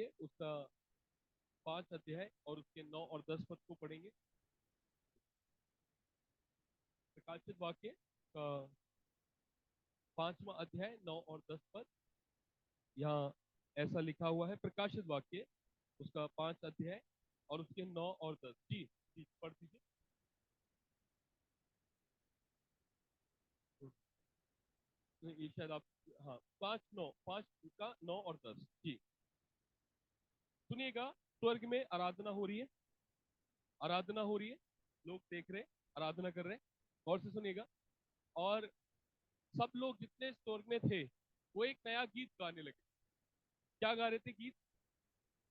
वाक्य उसका 5 अध्याय और उसके 9 और 10 पद को पढ़ेंगे। प्रकाशित वाक्य का 5वां अध्याय 9 और 10 पद। यहाँ ऐसा लिखा हुआ है, प्रकाशित वाक्य उसका 5 अध्याय और उसके 9 और 10। जी जी, पढ़ दीजिए। ये शायद आप, हाँ, 5 का 9 और 10। जी सुनिएगा। स्वर्ग में आराधना हो रही है, आराधना हो रही है, लोग देख रहे हैं, आराधना कर रहे हैं। गौर से सुनिएगा। और सब लोग जितने स्वर्ग में थे वो एक नया गीत गाने लगे। क्या गा रहे थे गीत?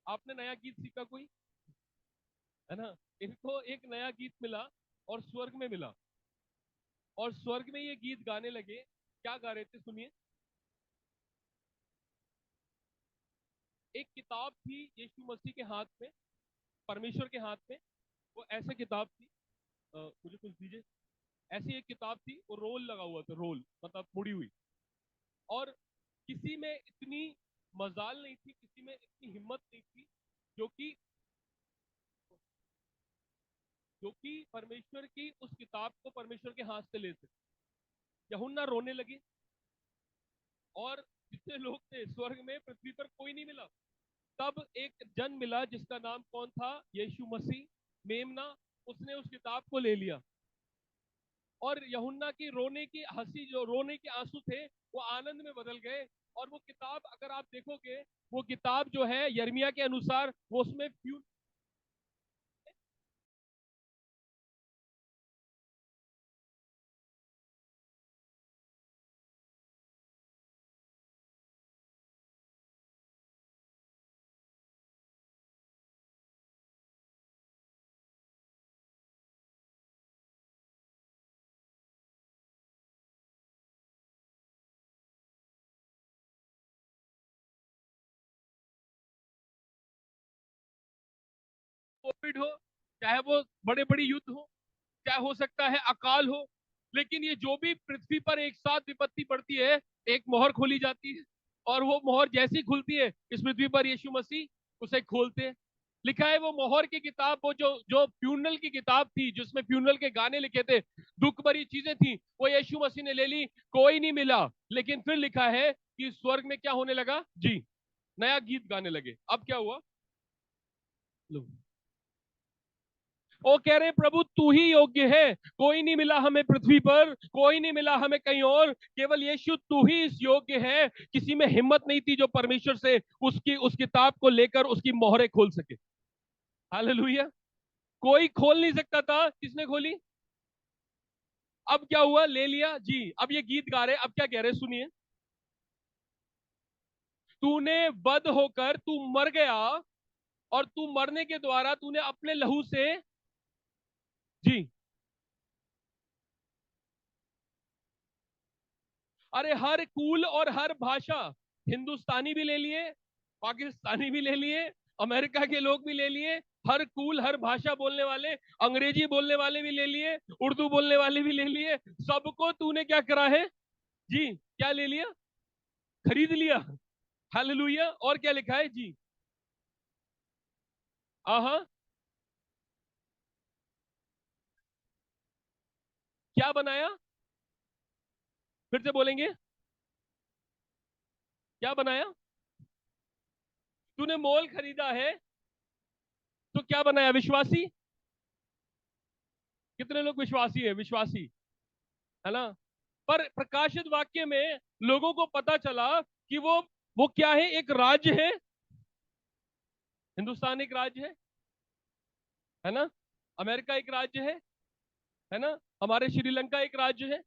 आपने नया गीत सीखा कोई? है ना। इनको एक नया गीत मिला और स्वर्ग में मिला, और स्वर्ग में ये गीत गाने लगे। क्या गा रहे थे सुनिए। एक किताब थी यीशु मसीह के हाथ में, परमेश्वर के हाथ में। वो ऐसे किताब थी, मुझे कुछ दीजिए। ऐसी एक किताब थी, वो रोल लगा हुआ था, रोल मतलब मुड़ी हुई। और किसी में इतनी मजाल नहीं थी, किसी में इतनी हिम्मत नहीं थी जो कि परमेश्वर की उस किताब को परमेश्वर के हाथ से ले सके। यूहन्ना रोने लगे, और जितने लोग थे स्वर्ग में, पृथ्वी पर कोई नहीं मिला। तब एक जन मिला जिसका नाम कौन था? यीशु मसीह, मेमना। उसने उस किताब को ले लिया, और यूहन्ना की रोने की हंसी, जो रोने के आंसू थे, वो आनंद में बदल गए। और वो किताब अगर आप देखोगे, वो किताब जो है यिर्मयाह के अनुसार, वो उसमें कोविड हो, चाहे वो बड़े बड़े युद्ध हो, चाहे हो सकता है अकाल हो, लेकिन ये जो भी पृथ्वी पर एक साथ विपत्ति पड़ती है, एक मोहर खोली जाती है। और वो मोहर जैसी खुलती है इस पृथ्वी पर, यीशु मसीह उसे खोलते हैं। लिखा है वो मोहर की किताब, वो जो जो फ्यूनल की किताब थी, जिसमें फ्यूनल के गाने लिखे थे, दुख भरी चीजें थी, वो यीशु मसीह ने ले ली। कोई नहीं मिला। लेकिन फिर लिखा है कि स्वर्ग में क्या होने लगा? जी, नया गीत गाने लगे। अब क्या हुआ? लो, वो कह रहे हैं प्रभु तू ही योग्य है, कोई नहीं मिला हमें पृथ्वी पर, कोई नहीं मिला हमें कहीं और, केवल यीशु तू ही इस योग्य है। किसी में हिम्मत नहीं थी जो परमेश्वर से उसकी उस किताब को लेकर उसकी मोहरें खोल सके। हालेलुया। कोई खोल नहीं सकता था, किसने खोली? अब क्या हुआ? ले लिया जी। अब ये गीत गा रहे, अब क्या कह रहे सुनिए। तूने बद होकर तू मर गया, और तू मरने के द्वारा तूने अपने लहू से, जी, अरे हर कुल और हर भाषा, हिंदुस्तानी भी ले लिए, पाकिस्तानी भी ले लिए, अमेरिका के लोग भी ले लिए, हर कुल हर भाषा बोलने वाले, अंग्रेजी बोलने वाले भी ले लिए, उर्दू बोलने वाले भी ले लिए। सबको तूने क्या करा है? जी, क्या ले लिया? खरीद लिया। हालेलुया। और क्या लिखा है जी? आहा, क्या बनाया? फिर से बोलेंगे, क्या बनाया? तूने मोल खरीदा है, तो क्या बनाया? विश्वासी। कितने लोग विश्वासी है? विश्वासी, है ना। पर प्रकाशित वाक्य में लोगों को पता चला कि वो क्या है? एक राज्य है। हिंदुस्तान एक राज्य है ना। अमेरिका एक राज्य है ना। हमारे श्रीलंका एक राज्य है,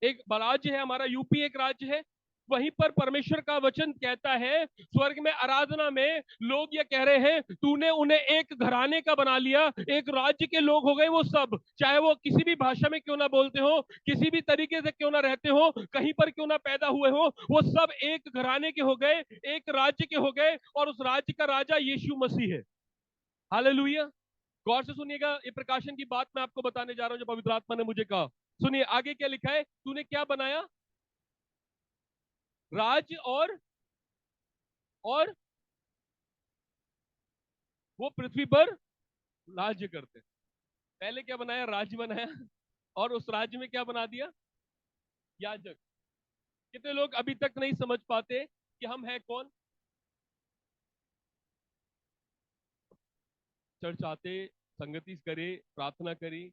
एक राज्य है हमारा यूपी एक राज्य है। वहीं पर परमेश्वर का वचन कहता है, स्वर्ग में आराधना में लोग ये कह रहे हैं, तूने उन्हें एक घराने का बना लिया, एक राज्य के लोग हो गए वो सब, चाहे वो किसी भी भाषा में क्यों ना बोलते हो, किसी भी तरीके से क्यों ना रहते हो, कहीं पर क्यों ना पैदा हुए हो, वो सब एक घराने के हो गए, एक राज्य के हो गए, और उस राज्य का राजा यीशु मसीह है। हालेलुया। गौर से सुनिएगा, ये प्रकाशन की बात मैं आपको बताने जा रहा हूं जो पवित्र आत्मा ने मुझे कहा। सुनिए आगे क्या लिखा है। तूने क्या बनाया? राज्य और वो पृथ्वी पर राज्य करते। पहले क्या बनाया? राज्य बनाया, और उस राज्य में क्या बना दिया? याजक। कितने लोग अभी तक नहीं समझ पाते कि हम हैं कौन? चर्च आते, संगति करे, प्रार्थना करी,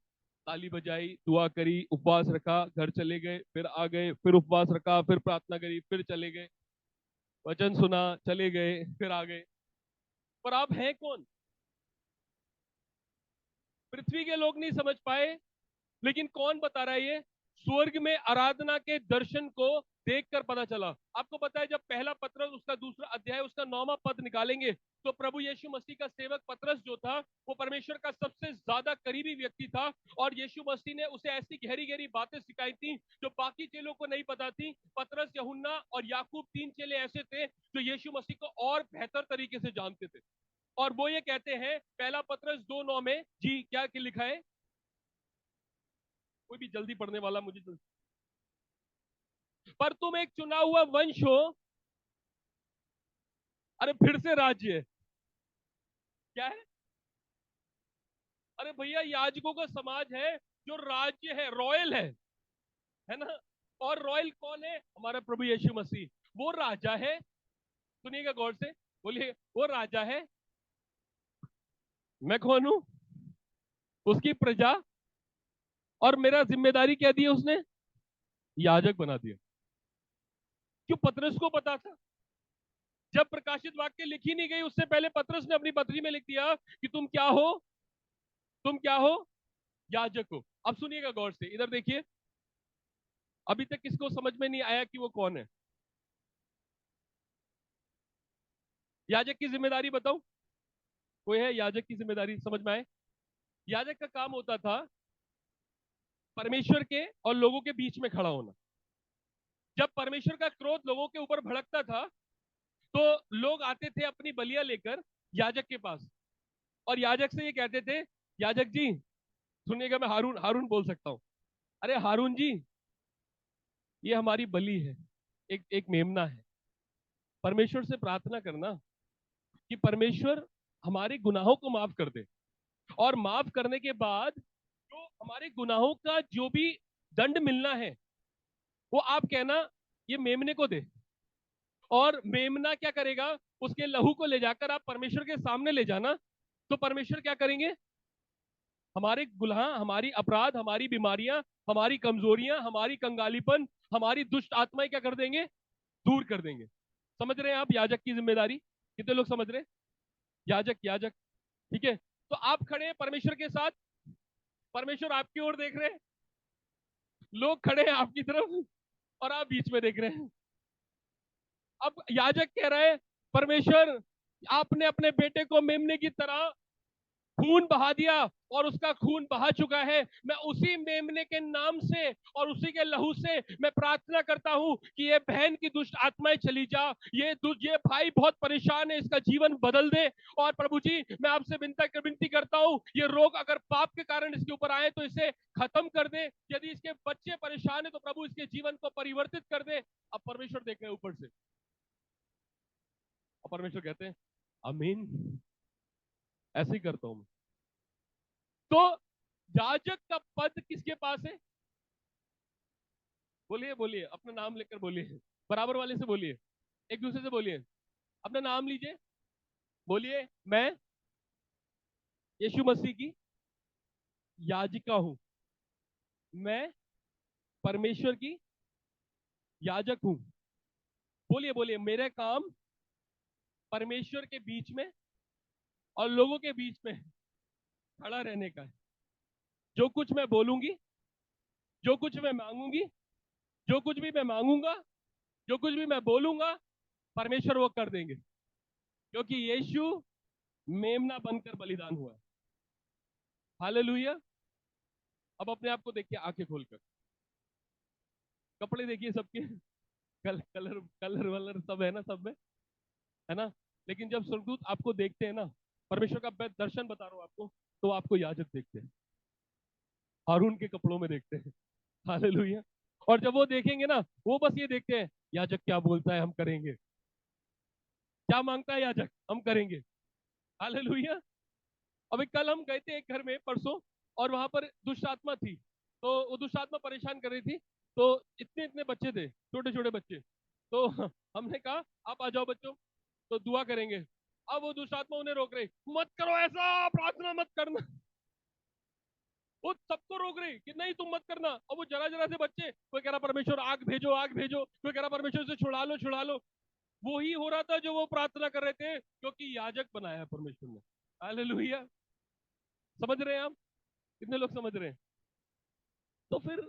ताली बजाई, दुआ करी, उपवास रखा, घर चले गए, फिर आ गए, फिर उपवास रखा, फिर प्रार्थना करी, फिर चले गए, वचन सुना, चले गए, फिर आ गए। पर आप हैं कौन? पृथ्वी के लोग नहीं समझ पाए, लेकिन कौन बता रहा है ये? स्वर्ग में आराधना के दर्शन को देखकर पता चला। आपको पता है, जब पहला पत्रस उसका दूसरा अध्याय उसका 9वां पद निकालेंगे, तो प्रभु यीशु मसीह का सेवक पत्रस जो था, वो परमेश्वर का सबसे ज्यादा करीबी व्यक्ति था, और यीशु मसीह ने उसे ऐसी गहरी गहरी बातें सिखाई थी जो बाकी चेलों को नहीं पता थी। पतरस, यूहन्ना और याकूब, 3 चेले ऐसे थे जो यीशु मसीह को और बेहतर तरीके से जानते थे। और वो ये कहते हैं, पहला पत्रस 2:9 में, जी क्या लिखा है? कोई भी जल्दी पढ़ने वाला मुझे जल्दी। पर तुम एक चुना हुआ वंश हो। अरे फिर से राज्य है। क्या है? अरे भैया, याजकों का समाज है, जो राज्य है, रॉयल है ना? और रॉयल कौन है? हमारा प्रभु यीशु मसीह। वो राजा है। सुनिएगा गौर से, बोलिए, वो राजा है। मैं कौन हूं? उसकी प्रजा। और मेरा जिम्मेदारी क्या दी है उसने? याजक बना दिया। क्यों? पतरस को पता था। जब प्रकाशित वाक्य लिखी नहीं गई, उससे पहले पतरस ने अपनी पत्री में लिख दिया कि तुम क्या हो? तुम क्या हो? याजक हो। अब सुनिएगा गौर से, इधर देखिए। अभी तक किसको समझ में नहीं आया कि वो कौन है? याजक की जिम्मेदारी बताओ। कोई है याजक की जिम्मेदारी समझ में आए? याजक का काम होता था परमेश्वर के और लोगों के बीच में खड़ा होना। जब परमेश्वर का क्रोध लोगों के ऊपर भड़कता था, तो लोग आते थे अपनी बलियां लेकर याजक के पास, और याजक से ये कहते थे, याजक जी, सुनिएगा, मैं हारून हारून बोल सकता हूं। अरे हारून जी, ये हमारी बलि है, एक एक मेमना है। परमेश्वर से प्रार्थना करना कि परमेश्वर हमारे गुनाहों को माफ कर दे, और माफ करने के बाद जो हमारे गुनाहों का जो भी दंड मिलना है, वो आप कहना ये मेमने को दे। और मेमना क्या करेगा? उसके लहू को ले जाकर आप परमेश्वर के सामने ले जाना, तो परमेश्वर क्या करेंगे? हमारे गुनाह, हमारी अपराध, हमारी बीमारियां, हमारी कमजोरियां, हमारी कंगालीपन, हमारी दुष्ट आत्माएं क्या कर देंगे? दूर कर देंगे। समझ रहे हैं आप याजक की जिम्मेदारी? कितने लोग समझ रहे हैं? याजक, याजक। ठीक है, तो आप खड़े हैं परमेश्वर के साथ, परमेश्वर आपकी ओर देख रहे हैं, लोग खड़े हैं आपकी तरफ, और आप बीच में देख रहे हैं। अब याजक कह रहा है, परमेश्वर, आपने अपने बेटे को मेमने की तरह खून बहा दिया, और उसका खून बहा चुका है। मैं उसी मेमने के नाम से और उसी के लहू से मैं प्रार्थना करता हूं कि ये बहन की दुष्ट आत्माएं चली जा, ये भाई बहुत परेशान है, इसका जीवन बदल दे। और प्रभु जी, मैं आपसे विनती करता हूं, ये रोग अगर पाप के कारण इसके ऊपर आए तो इसे खत्म कर दे। यदि इसके बच्चे परेशान है तो प्रभु इसके जीवन को परिवर्तित कर दे। अब परमेश्वर देख रहे हैं ऊपर से, और परमेश्वर कहते हैं, अमीन, ऐसे ही करता हूं मैं। तो याजक का पद किसके पास है? बोलिए, बोलिए, अपना नाम लेकर बोलिए, बराबर वाले से बोलिए, एक दूसरे से बोलिए, अपना नाम लीजिए, बोलिए, मैं यीशु मसीह की याजिका हूं। मैं परमेश्वर की याजक हूं। बोलिए, बोलिए, मेरा काम परमेश्वर के बीच में और लोगों के बीच में खड़ा रहने का है। जो कुछ मैं बोलूंगी, जो कुछ मैं मांगूंगी, जो कुछ भी मैं मांगूंगा, जो कुछ भी मैं बोलूंगा, परमेश्वर वो कर देंगे, क्योंकि यीशु मेमना बनकर बलिदान हुआ है। हालेलुया। अब अपने आप को देखिए आंखें खोलकर, कपड़े देखिए सबके, कलर कलर वलर सब है ना, सब में, है ना? लेकिन जब स्वर्गदूत आपको देखते हैं ना, परमेश्वर का मैं दर्शन बता रहा हूं आपको, तो आपको याजक देखते हैं, हारून के कपड़ों में देखते हैं। हालेलुया। और जब वो देखेंगे ना, वो बस ये देखते हैं, याजक क्या बोलता है हम करेंगे, क्या मांगता है याजक हम करेंगे। हालेलुया। अभी कल हम गए थे एक घर में परसों, और वहां पर दुष्ट आत्मा थी। तो वो दुष्ट आत्मा परेशान कर रही थी। तो इतने इतने बच्चे थे, छोटे छोटे बच्चे। तो हमने कहा आप आ जाओ बच्चों, तो दुआ करेंगे। अब वो दुष्ट आत्मा उन्हें रोक रही, मत करो ऐसा, प्रार्थना मत करना। वो सबको रोक रही कि नहीं तुम मत करना। और वो जरा जरा से बच्चे, कोई कह रहा परमेश्वर आग भेजो आग भेजो, कोई कह रहा परमेश्वर से छुड़ा लो छुड़ा लो। वो ही हो रहा था जो वो प्रार्थना कर रहे थे, क्योंकि याजक बनाया है परमेश्वर ने। हालेलुया। समझ रहे हैं आप? कितने लोग समझ रहे हैं? तो फिर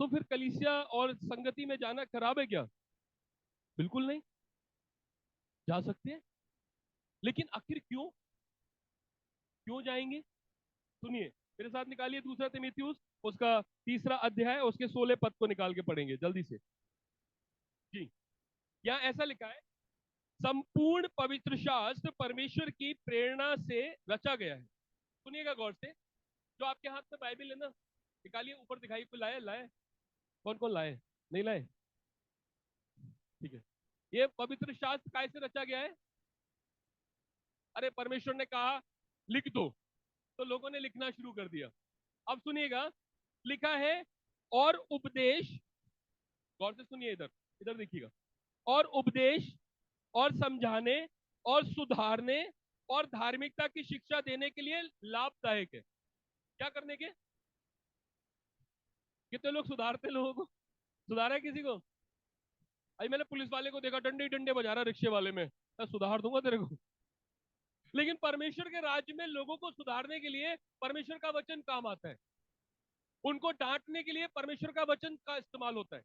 तो फिर कलीसिया और संगति में जाना खराब है क्या? बिल्कुल नहीं, जा सकते हैं। लेकिन आखिर क्यों? क्यों जाएंगे? सुनिए, मेरे साथ निकालिए दूसरा तीमुथियुस, उसका तीसरा अध्याय, उसके 16 पद को निकाल के पढ़ेंगे जल्दी से। जी। यहाँ ऐसा लिखा है, संपूर्ण पवित्र शास्त्र परमेश्वर की प्रेरणा से रचा गया है। सुनिएगा गौर से। जो आपके हाथ में बाइबल है ना, निकालिए, ऊपर दिखाई, कोई लाए लाए? कौन कौन लाए? नहीं लाए? ठीक है। ये पवित्र शास्त्र कैसे रचा गया है? अरे परमेश्वर ने कहा लिख दो, तो लोगों ने लिखना शुरू कर दिया। अब सुनिएगा, लिखा है और उपदेश, गौर से सुनिए, इधर इधर देखिएगा, और उपदेश और समझाने और सुधारने और धार्मिकता की शिक्षा देने के लिए लाभदायक है। क्या करने के? कितने लोग सुधारते लोगों को? सुधारा है किसी को? अभी मैंने पुलिस वाले को देखा, डंडे डंडे बजा रहा रिक्शे वाले में, मैं सुधार दूंगा तेरे को। लेकिन परमेश्वर के राज्य में लोगों को सुधारने के लिए परमेश्वर का वचन काम आता है। उनको डांटने के लिए परमेश्वर का वचन का इस्तेमाल होता है।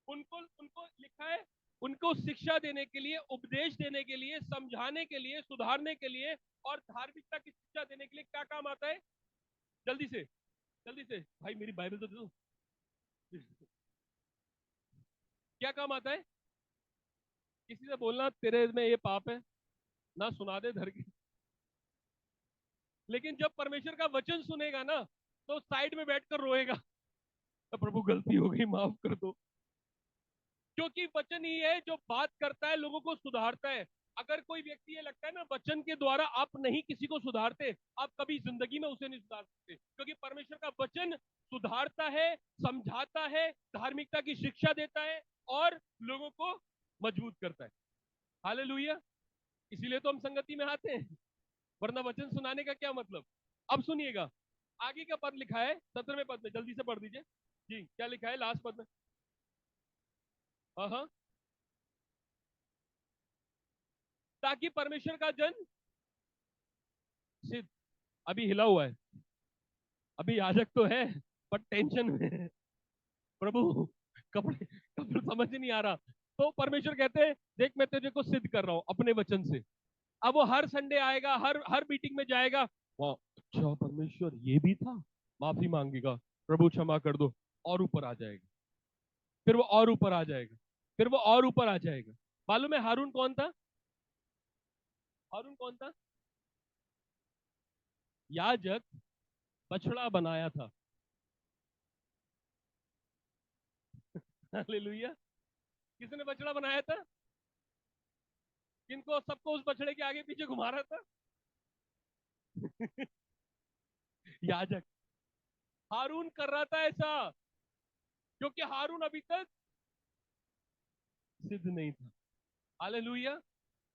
उनको उनको लिखा है, उनको शिक्षा देने के लिए, उपदेश देने के लिए, समझाने के लिए, सुधारने के लिए और धार्मिकता की शिक्षा देने के लिए क्या काम आता है? जल्दी से, जल्दी से भाई, मेरी बाइबल तो दे दो। क्या काम आता है? किसी से बोलना तेरे में ये पाप है, ना सुना दे धर के। लेकिन जब परमेश्वर का वचन सुनेगा ना, तो साइड में बैठकर रोएगा, तो प्रभु गलती हो गई माफ कर दो। क्योंकि वचन ही है जो बात करता है, लोगों को सुधारता है। अगर कोई व्यक्ति ये लगता है ना वचन के द्वारा आप नहीं किसी को सुधारते, आप कभी जिंदगी में उसे नहीं सुधार सकते, क्योंकि परमेश्वर का वचन सुधारता है, समझाता है, धार्मिकता की शिक्षा देता है और लोगों को मजबूत करता है। हालेलुया। इसीलिए तो हम संगति में आते हैं, वरना वचन सुनाने का क्या मतलब? अब सुनिएगा, आगे का पद लिखा है 17वें पद में, जल्दी से पढ़ दीजिए। जी, क्या लिखा है लास्ट पद में? हाँ हाँ। ताकि परमेश्वर का जन सिद्ध, अभी हिला हुआ है, अभी याजक तो है पर टेंशन में है। प्रभु, कपड़े कपड़े समझ नहीं आ रहा। तो परमेश्वर कहते हैं देख मैं तुझे को सिद्ध कर रहा हूं अपने वचन से। अब वो हर संडे आएगा, हर हर मीटिंग में जाएगा, वाह अच्छा परमेश्वर ये भी था, माफी मांगेगा, प्रभु क्षमा कर दो, और ऊपर आ जाएगा। फिर वो और ऊपर आ जाएगा, फिर वो और ऊपर आ जाएगा। मालूम है हारून कौन था? हारून कौन था? याजक बछड़ा बनाया था। हालेलुया। किसने बछड़ा बनाया था? किनको? सबको उस बछड़े के आगे पीछे घुमा रहा था। याजक। हारून कर रहा था ऐसा, क्योंकि हारून अभी तक सिद्ध नहीं था। हालेलुया।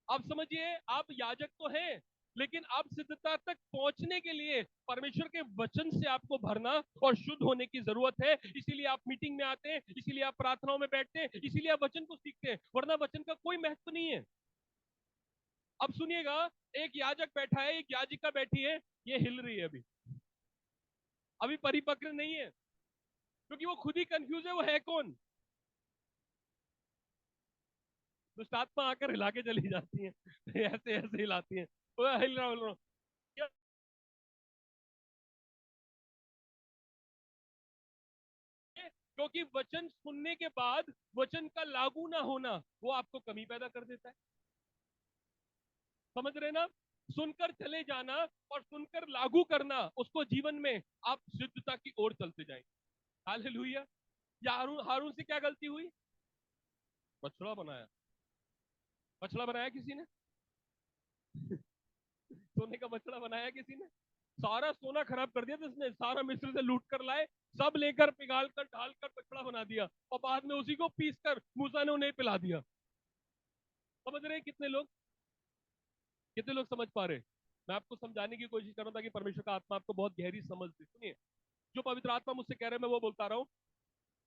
अब समझिए, आप याजक तो हैं, लेकिन आप सिद्धता तक पहुंचने के लिए परमेश्वर के वचन से आपको भरना और शुद्ध होने की जरूरत है। इसीलिए आप मीटिंग में आते हैं, इसीलिए आप प्रार्थनाओं में बैठते हैं, इसीलिए आप वचन को सीखते हैं, वरना वचन का कोई महत्व नहीं है। अब सुनिएगा, एक याजक बैठा है, एक याजिका बैठी है, ये हिल रही है, अभी अभी परिपक्व नहीं है, क्योंकि वो खुद ही कंफ्यूज है वो है कौन। दुष्ट आत्मा आकर हिला के चली जाती है, ऐसे ऐसे हिलाती है, हिल रहा हिल रहा। क्योंकि वचन सुनने के बाद वचन का लागू ना होना वो आपको कमी पैदा कर देता है। समझ रहे ना? सुनकर चले जाना और सुनकर लागू करना, उसको जीवन में आप सिद्धता की ओर चलते जाएंगे। हालेलुया। या हारून, हारून से क्या गलती हुई? बछड़ा बनाया। बछड़ा बनाया किसी ने? सोने का बछड़ा बनाया किसी ने? सारा सोना खराब कर दिया था इसने, सारा मिस्र से लूट कर लाए, सब लेकर पिघाल कर ढाल कर कचड़ा बना दिया, और बाद में उसी को पीस कर मूसा ने उन्हें पिला दिया। समझ रहे हैं कितने लोग, कितने लोग समझ पा रहे हैं? मैं आपको समझाने की कोशिश कर रहा हूं ताकि परमेश्वर का आत्मा आपको बहुत गहरी समझ दे। सुनिए, जो पवित्र आत्मा मुझसे कह रहे हैं मैं वो बोलता रहा हूँ।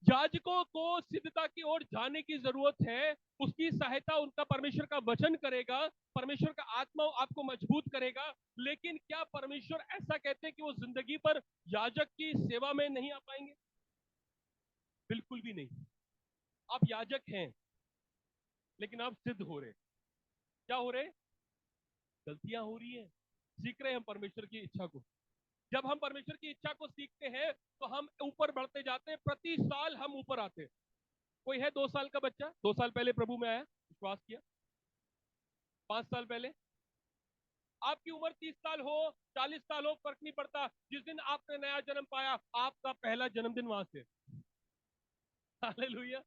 याजकों को सिद्धता की ओर जाने की जरूरत है, उसकी सहायता उनका परमेश्वर का वचन करेगा, परमेश्वर का आत्मा आपको मजबूत करेगा। लेकिन क्या परमेश्वर ऐसा कहते हैं कि वो जिंदगी पर याजक की सेवा में नहीं आ पाएंगे? बिल्कुल भी नहीं। आप याजक हैं, लेकिन आप सिद्ध हो रहे, क्या हो रहे? गलतियां हो रही हैं, सीख रहे हैं हम परमेश्वर की इच्छा को। जब हम परमेश्वर की इच्छा को सीखते हैं तो हम ऊपर बढ़ते जाते हैं, प्रति साल हम ऊपर आते हैं। कोई है 2 साल का बच्चा, 2 साल पहले प्रभु में आया, विश्वास किया, 5 साल पहले, आपकी उम्र 30 साल हो, 40 साल हो, फर्क नहीं पड़ता। जिस दिन आपने नया जन्म पाया, आपका पहला जन्मदिन वहां से। हालेलुया।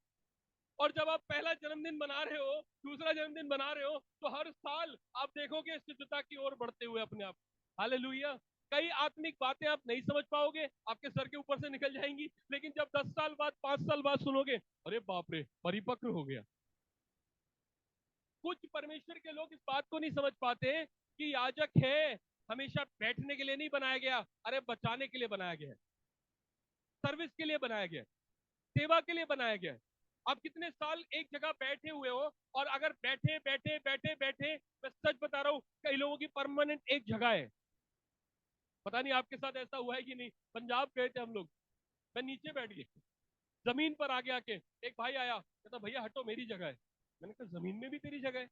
और जब आप पहला जन्मदिन मना रहे हो, दूसरा जन्मदिन मना रहे हो, तो हर साल आप देखोगे सिद्धता की ओर बढ़ते हुए अपने आप। हालेलुया। कई आत्मिक बातें आप नहीं समझ पाओगे, आपके सर के ऊपर से निकल जाएंगी, लेकिन जब 10 साल बाद, 5 साल बाद सुनोगे, अरे बाप रे, परिपक्व हो गया। कुछ परमेश्वर के लोग इस बात को नहीं समझ पाते कि याजक है हमेशा बैठने के लिए नहीं बनाया गया, अरे बचाने के लिए बनाया गया है, सर्विस के लिए बनाया गया है, सेवा के लिए बनाया गया है। आप कितने साल एक जगह बैठे हुए हो, और अगर बैठे बैठे बैठे बैठे, मैं सच बता रहा हूं, कई लोगों की परमानेंट एक जगह है। पता नहीं आपके साथ ऐसा हुआ है कि नहीं। पंजाब गए थे हम लोग, मैं नीचे बैठ गया, जमीन पर आगे आके एक भाई आया, कहता भैया हटो मेरी जगह है। मैंने कहा जमीन में भी तेरी जगह है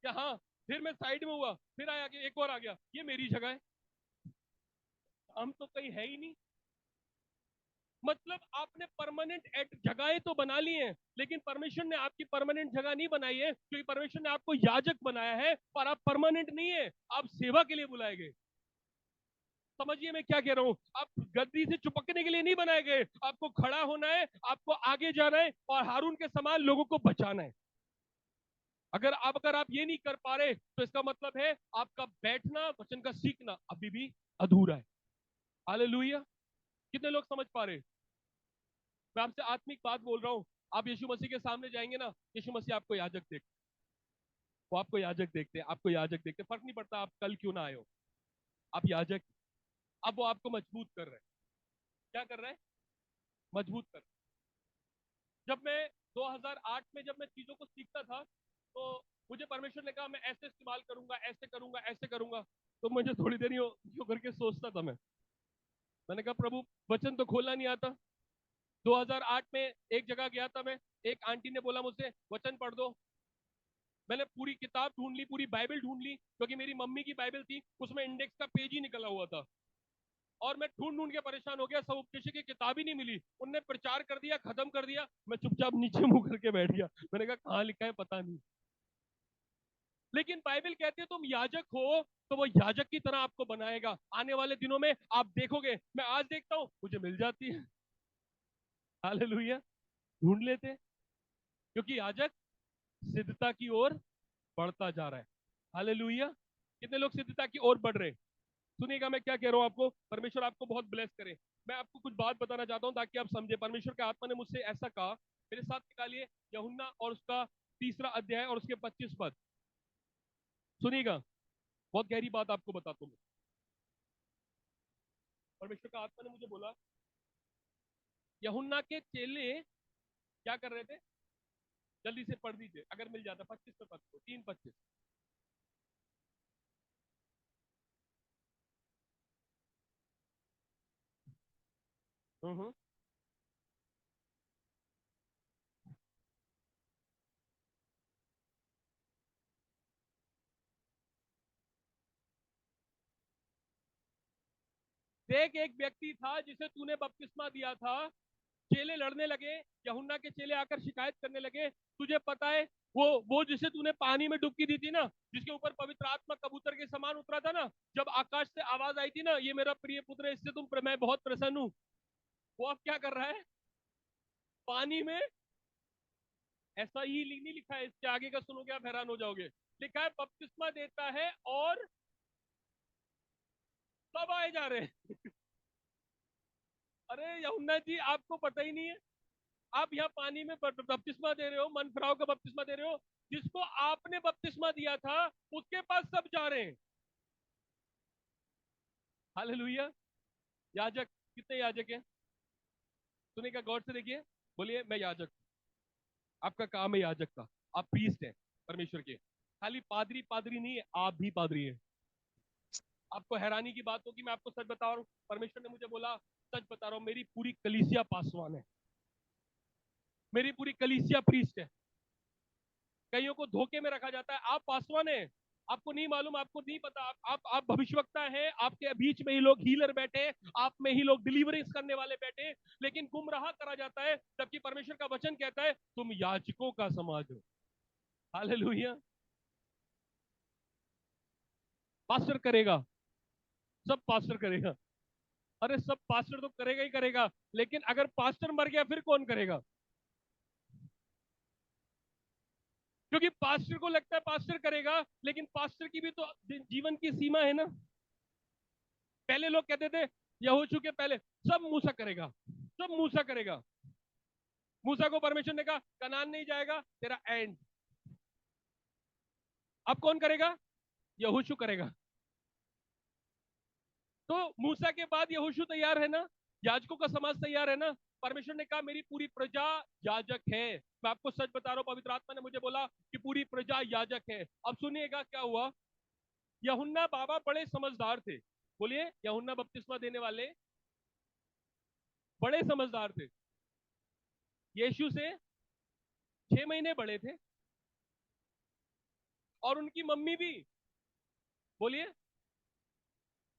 क्या? हाँ। फिर मैं साइड में हुआ, फिर आया कि एक और आ गया, ये मेरी जगह है। हम तो कहीं है ही नहीं। मतलब आपने परमानेंट जगहें तो बना ली हैं, लेकिन परमेश्वर ने आपकी परमानेंट जगह नहीं बनाई है, क्योंकि परमेश्वर ने आपको याजक बनाया है, और आप परमानेंट नहीं है, आप सेवा के लिए बुलाए गए। समझिए मैं क्या कह रहा हूं, आप गद्दी से चिपकने के लिए नहीं बनाए गए, आपको खड़ा होना है, आपको आगे जाना है, और हारून के समान लोगों को बचाना है। अगर आप ये नहीं कर पा रहे, तो इसका मतलब है आपका बैठना, वचन का सीखना अभी भी अधूरा है। हालेलुया। कितने लोग समझ पा रहे? मैं आपसे आत्मिक बात बोल रहा हूं। आप यीशु मसीह के सामने जाएंगे ना, यीशु मसीह आपको याजक देखते, वो आपको याजक देखते, आपको याजक देखते, फर्क नहीं पड़ता आप कल क्यों ना आए हो, आप याजक। अब वो आपको मजबूत कर रहे हैं। क्या कर रहे हैं? मजबूत कर रहे हैं। जब मैं 2008 में जब मैं चीजों को सीखता था, तो मुझे परमेश्वर ने कहा मैं ऐसे इस्तेमाल करूंगा, ऐसे करूंगा, ऐसे करूंगा। तो मुझे थोड़ी देर यूं करके सोचता था मैं। मैंने कहा प्रभु, वचन तो खोलना नहीं आता। 2008 में एक जगह गया था मैं, एक आंटी ने बोला मुझसे वचन पढ़ दो। मैंने पूरी किताब ढूंढ ली, पूरी बाइबल ढूंढ ली, क्योंकि मेरी मम्मी की बाइबल थी, उसमें इंडेक्स का पेज ही निकला हुआ था। और मैं ढूंढ ढूंढ के परेशान हो गया, सब उपदेश की किताब ही नहीं मिली। उनने प्रचार कर दिया, खत्म कर दिया, मैं चुपचाप नीचे मुंह करके बैठ गया। मैंने कहा कहाँ लिखा है पता नहीं। लेकिन बाइबल कहती है तुम याजक हो, तो वो याजक की तरह आपको बनाएगा। आने वाले दिनों में आप देखोगे, मैं आज देखता हूं मुझे मिल जाती है। हालेलुया। ढूंढ लेते, क्योंकि याजक सिद्धता की ओर बढ़ता जा रहा है। हालेलुया। कितने लोग सिद्धता की ओर बढ़ रहे हैं? सुनिएगा मैं क्या कह रहा हूं आपको, परमेश्वर आपको बहुत ब्लेस करे। मैं आपको कुछ बात बताना चाहता हूं ताकि आप समझे। परमेश्वर के आत्मा ने मुझसे ऐसा कहा, मेरे साथ निकालिए यूहन्ना और उसका 3रा अध्याय और उसके 25 पद। सुनिएगा, बहुत गहरी बात आपको बताता हूं। परमेश्वर का आत्मा ने मुझे बोला, यूहन्ना के चेले क्या कर रहे थे? जल्दी से पढ़ दीजिए अगर मिल जाता, 25 पद को, 3:25। हम्म। देख, एक व्यक्ति था जिसे तूने बपतिस्मा दिया था। चेले लड़ने लगे, यूहन्ना के चेले आकर शिकायत करने लगे, तुझे पता है वो जिसे तूने पानी में डुबकी दी थी ना, जिसके ऊपर पवित्र आत्मा कबूतर के समान उतरा था ना, जब आकाश से आवाज आई थी ना, ये मेरा प्रिय पुत्र है, इससे मैं बहुत प्रसन्न हूं। वो अब क्या कर रहा है? पानी में। ऐसा ही नहीं लिखा है, इसके आगे का सुनोगे आप हैरान हो जाओगे। लिखा है बपतिस्मा देता है और सब आए जा रहे हैं। अरे यूहन्ना जी, आपको पता ही नहीं है, आप यहाँ पानी में बपतिस्मा दे रहे हो, मन फिराव का बपतिस्मा दे रहे हो, जिसको आपने बपतिस्मा दिया था उसके पास सब जा रहे हैं। हालेलुया। याजक, कितने याजक हैं? सुने का गौर से देखिए, बोलिए मैं याजक हूं। आपका काम है याजक का, आप प्रीस्ट हैं परमेश्वर के। खाली पादरी पादरी नहीं है, आप भी पादरी हैं। आपको हैरानी की बात होगी, मैं आपको सच बता रहा हूँ, परमेश्वर ने मुझे बोला, सच बता रहा हूँ, मेरी पूरी कलीसिया पासवान है, मेरी पूरी कलीसिया प्रीस्ट है। कईयों को धोखे में रखा जाता है, आप पासवान हैं, आपको नहीं मालूम, आपको नहीं पता, आप भविष्यवक्ता हैं, आपके बीच में ही लोग हीलर बैठे, आप में ही लोग डिलीवरीज करने वाले बैठे, लेकिन गुमराह करा जाता है, जबकि परमेश्वर का वचन कहता है तुम याजकों का समाज हो। हालेलुया। पास्टर करेगा, सब पास्टर करेगा। अरे सब पास्टर तो करेगा ही करेगा, लेकिन अगर पास्टर मर गया फिर कौन करेगा? क्योंकि पास्टर को लगता है पास्टर करेगा, लेकिन पास्टर की भी तो जीवन की सीमा है ना। पहले लोग कहते थे यहोशू के पहले, सब मूसा करेगा, सब मूसा करेगा। मूसा को परमेश्वर ने कहा कनान नहीं जाएगा, तेरा एंड। अब कौन करेगा? यहोशू करेगा। तो मूसा के बाद यहोशू तैयार है ना, याजकों का समाज तैयार है ना। परमेश्वर ने कहा मेरी पूरी प्रजा याजक है। मैं आपको सच बता रहा हूं, पवित्र आत्मा ने मुझे बोला कि पूरी प्रजा याजक है। अब सुनिएगा क्या हुआ। यूहन्ना बाबा बड़े समझदार थे। बोलिए, यूहन्ना बपतिस्मा देने वाले बड़े समझदार थे। यीशु से 6 महीने बड़े थे, और उनकी मम्मी भी, बोलिए,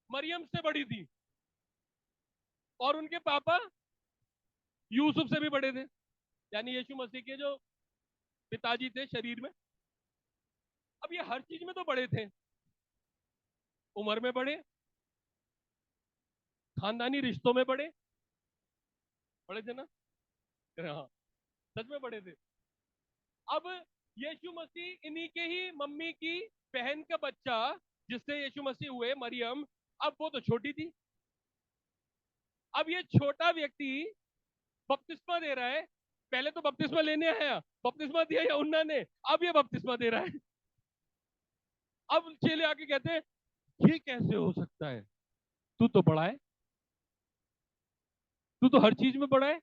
मरियम से बड़ी थी, और उनके पापा यूसुफ से भी बड़े थे, यानी यीशु मसीह के जो पिताजी थे शरीर में। अब ये हर चीज में तो बड़े थे, उम्र में बड़े, खानदानी रिश्तों में बड़े, बड़े थे ना? हाँ, सच में बड़े थे। अब यीशु मसीह इन्हीं के ही मम्मी की बहन का बच्चा, जिससे यीशु मसीह हुए, मरियम, अब वो तो छोटी थी। अब ये छोटा व्यक्ति बपतिस्मा दे रहा है। पहले तो बपतिस्मा लेने आया, बपतिस्मा दिया यूहन्ना ने, अब ये बपतिस्मा दे रहा है। अब चेले आके कहते हैं ये कैसे हो सकता है, तू तो बड़ा है, तू तो हर चीज में बड़ा है,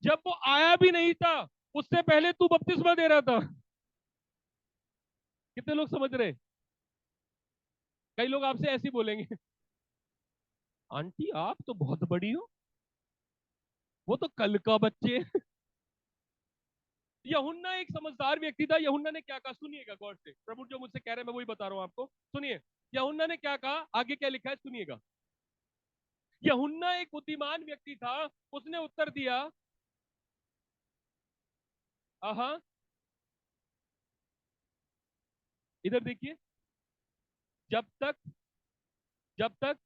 जब वो आया भी नहीं था उससे पहले तू बपतिस्मा दे रहा था। कितने लोग समझ रहे? कई लोग आपसे ऐसे ही बोलेंगे, आंटी आप तो बहुत बड़ी हो, वो तो कल का बच्चे है। यूहन्ना एक समझदार व्यक्ति था। यूहन्ना ने क्या कहा, सुनिएगा गौर से, प्रभु जो मुझसे कह रहे हैं मैं वही बता रहा हूं आपको, सुनिए। यूहन्ना ने क्या कहा, आगे क्या लिखा है सुनिएगा। यूहन्ना एक बुद्धिमान व्यक्ति था, उसने उत्तर दिया, हाँ, इधर देखिए, जब तक, जब तक,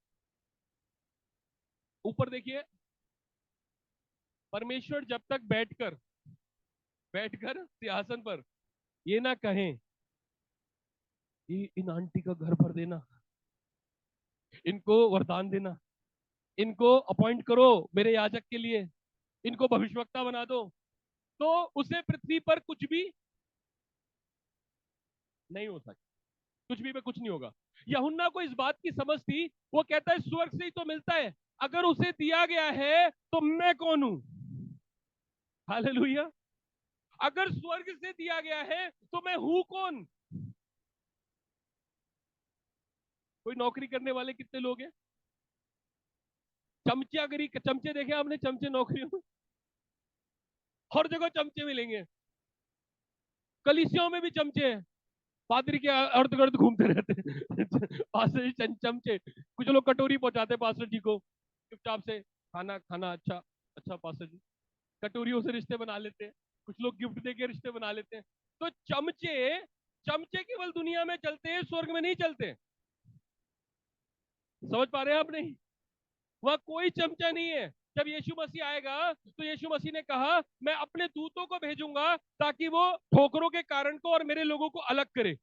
ऊपर देखिए, परमेश्वर जब तक बैठकर, बैठकर सिंहासन पर ये ना कहें कि इन आंटी का घर भर देना, इनको वरदान देना, इनको अपॉइंट करो मेरे याजक के लिए, इनको भविष्यवक्ता बना दो, तो उसे पृथ्वी पर कुछ भी नहीं हो सकता, कुछ भी में कुछ नहीं होगा। यूहन्ना को इस बात की समझ थी, वो कहता है स्वर्ग से ही तो मिलता है, अगर उसे दिया गया है तो मैं कौन हूं? हालेलुया। अगर स्वर्ग से दिया गया है तो मैं हूं कौन? कोई नौकरी करने वाले कितने लोग हैं? चमचागिरी, चमचे देखे आपने, चमचे नौकरियों में, हर जगह चमचे मिलेंगे। कलीसियाओं में भी चमचे हैं, पादरी के अर्ध गर्द घूमते रहते हैं। पास्टर जी चमचे, कुछ लोग कटोरी पहुंचाते हैं पास्टर जी को चुपचाप से, खाना खाना, अच्छा अच्छा पास्टर जी, कटोरियों से रिश्ते बना लेते हैं। कुछ लोग गिफ्ट देके रिश्ते बना लेते हैं। तो चमचे, चमचे केवल दुनिया में चलते हैं, स्वर्ग में नहीं चलते। समझ पा रहे हैं आप? नहीं, वह कोई चमचा नहीं है। जब यीशु मसीह आएगा तो यीशु मसीह ने कहा मैं अपने दूतों को भेजूंगा ताकि वो ठोकरों के कारण को और मेरे लोगों को अलग करे।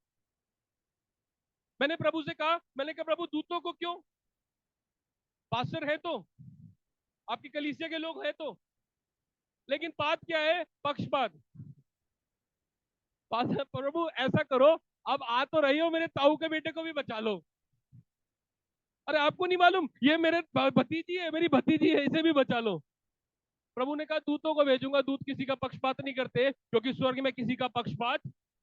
मैंने प्रभु से कहा, मैंने कहा प्रभु दूतों को क्यों? पास्टर है तो, आपकी कलीसिया के लोग हैं तो, लेकिन बात क्या है? पक्षपात। प्रभु ऐसा करो, अब आ तो रही हो, मेरे ताऊ के बेटे को भी बचा लो। अरे आपको नहीं मालूम, ये मेरे भतीजी है, मेरी भतीजी है, इसे भी बचा लो। प्रभु ने कहा दूतों को भेजूंगा, दूत किसी का पक्षपात नहीं करते, क्योंकि स्वर्ग में किसी का पक्षपात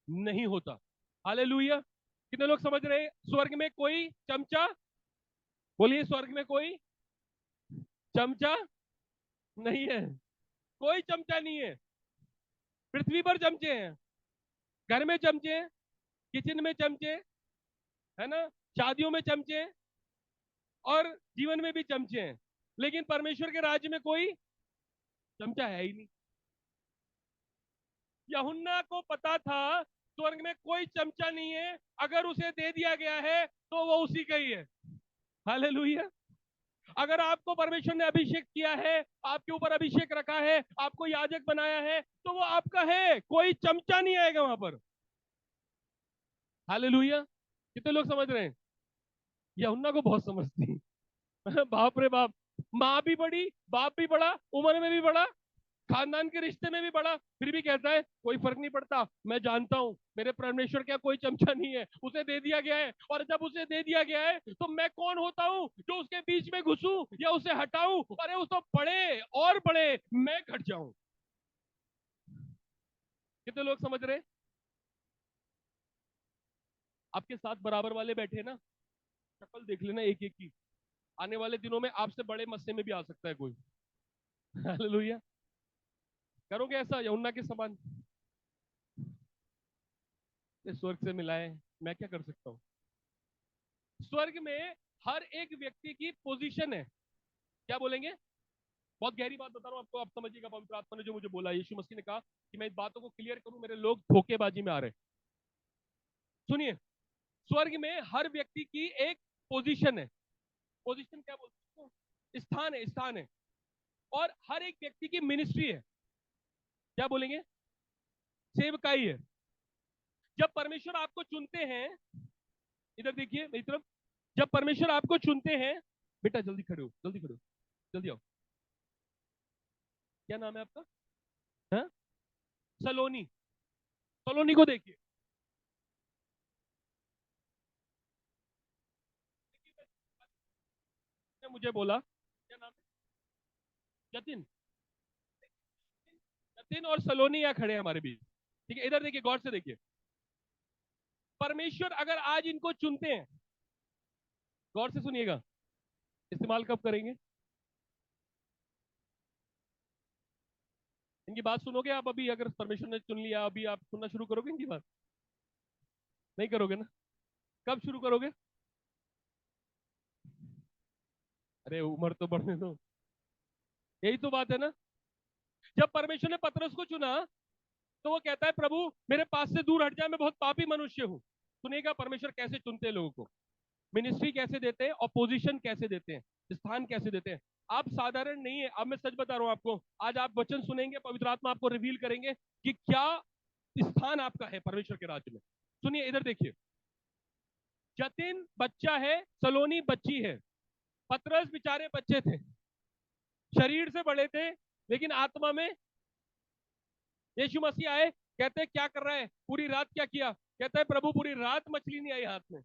नहीं होता। हालेलुया। कितने लोग समझ रहे हैं? स्वर्ग में कोई चमचा, बोलिए, स्वर्ग में कोई चमचा नहीं है। कोई चमचा नहीं है। पृथ्वी पर चमचे हैं, घर में चमचे हैं, किचन में चमचे, है ना, शादियों में चमचे, और जीवन में भी चमचे हैं, लेकिन परमेश्वर के राज्य में कोई चमचा है ही नहीं। यूहन्ना को पता था स्वर्ग में कोई चमचा नहीं है, अगर उसे दे दिया गया है तो वो उसी का ही है। हालेलुया। अगर आपको परमेश्वर ने अभिषेक किया है, आपके ऊपर अभिषेक रखा है, आपको याजक बनाया है, तो वो आपका है, कोई चमचा नहीं आएगा वहां पर। हालेलुया। कितने लोग समझ रहे हैं? यूहन्ना को बहुत समझती बाप रे बाप। माँ भी बड़ी, बाप भी बड़ा, उम्र में भी बड़ा, खानदान के रिश्ते में भी बड़ा, फिर भी कहता है कोई फर्क नहीं पड़ता, मैं जानता हूं मेरे परमेश्वर क्या कोई चमचा नहीं है, उसे दे दिया गया है, और जब उसे दे दिया गया है तो मैं कौन होता हूं जो उसके बीच में घुसूं या उसे हटाऊं? अरे उसको बढ़े और बढ़े, मैं घट जाऊं। कितने लोग समझ रहे हैं? आपके साथ बराबर वाले बैठे हैं ना, शक्ल देख लेना एक एक की। आने वाले दिनों में आपसे बड़े मसले में भी आ सकता है कोई। हालेलुया। करोगे ऐसा यूहन्ना के समान? स्वर्ग से मिलाए, मैं क्या कर सकता हूँ? स्वर्ग में हर एक व्यक्ति की पोजीशन है। क्या बोलेंगे? बहुत गहरी बात बता रहा हूं आपको, आप समझिएगा। पवित्र आत्मा ने जो मुझे बोला, यीशु मसीह ने कहा कि मैं इस बातों को क्लियर करूं, मेरे लोग धोखेबाजी में आ रहे हैं। सुनिए, स्वर्ग में हर व्यक्ति की एक पोजीशन है। पोजीशन क्या बोलते हैं? स्थान है, स्थान है। और हर एक व्यक्ति की मिनिस्ट्री है। क्या बोलेंगे? सेवकाई है। जब परमेश्वर आपको चुनते हैं, इधर देखिए मेरी तरफ, जब परमेश्वर आपको चुनते हैं, बेटा जल्दी खड़े हो, जल्दी खड़े हो, जल्दी आओ। क्या नाम है आपका? हाँ? सलोनी। सलोनी को देखिए। ने मुझे बोला, क्या नाम है? जतिन। जतिन और सलोनी यहाँ खड़े हैं हमारे बीच। ठीक है, इधर देखिए, गौर से देखिए। परमेश्वर अगर आज इनको चुनते हैं, गौर से सुनिएगा, इस्तेमाल कब करेंगे? इनकी बात सुनोगे आप? अभी अगर परमेश्वर ने चुन लिया, अभी आप सुनना शुरू करोगे इनकी बात? नहीं करोगे ना? कब शुरू करोगे? अरे उम्र तो बढ़ने दो। यही तो बात है ना। जब परमेश्वर ने पतरस को चुना, तो वो कहता है प्रभु मेरे पास से दूर हट जाए, मैं बहुत पापी मनुष्य हूं। सुनिएगा परमेश्वर कैसे चुनते हैं लोगों को, मिनिस्ट्री कैसे देते हैं, और पोजीशन कैसे देते हैं, स्थान कैसे देते हैं। आप साधारण नहीं है। अब मैं सच बता रहा हूं आपको, आज आप वचन सुनेंगे, पवित्र आत्मा आपको रिवील करेंगे कि क्या स्थान आपका है परमेश्वर के राज्य में। सुनिए, इधर देखिए। जतिन बच्चा है, सलोनी बच्ची है, पतरस बेचारे बच्चे थे, शरीर से बड़े थे, लेकिन आत्मा में यीशु मसीह आए। कहते हैं क्या कर रहा है, पूरी रात क्या किया? कहता है प्रभु पूरी रात मछली नहीं आई हाथ में,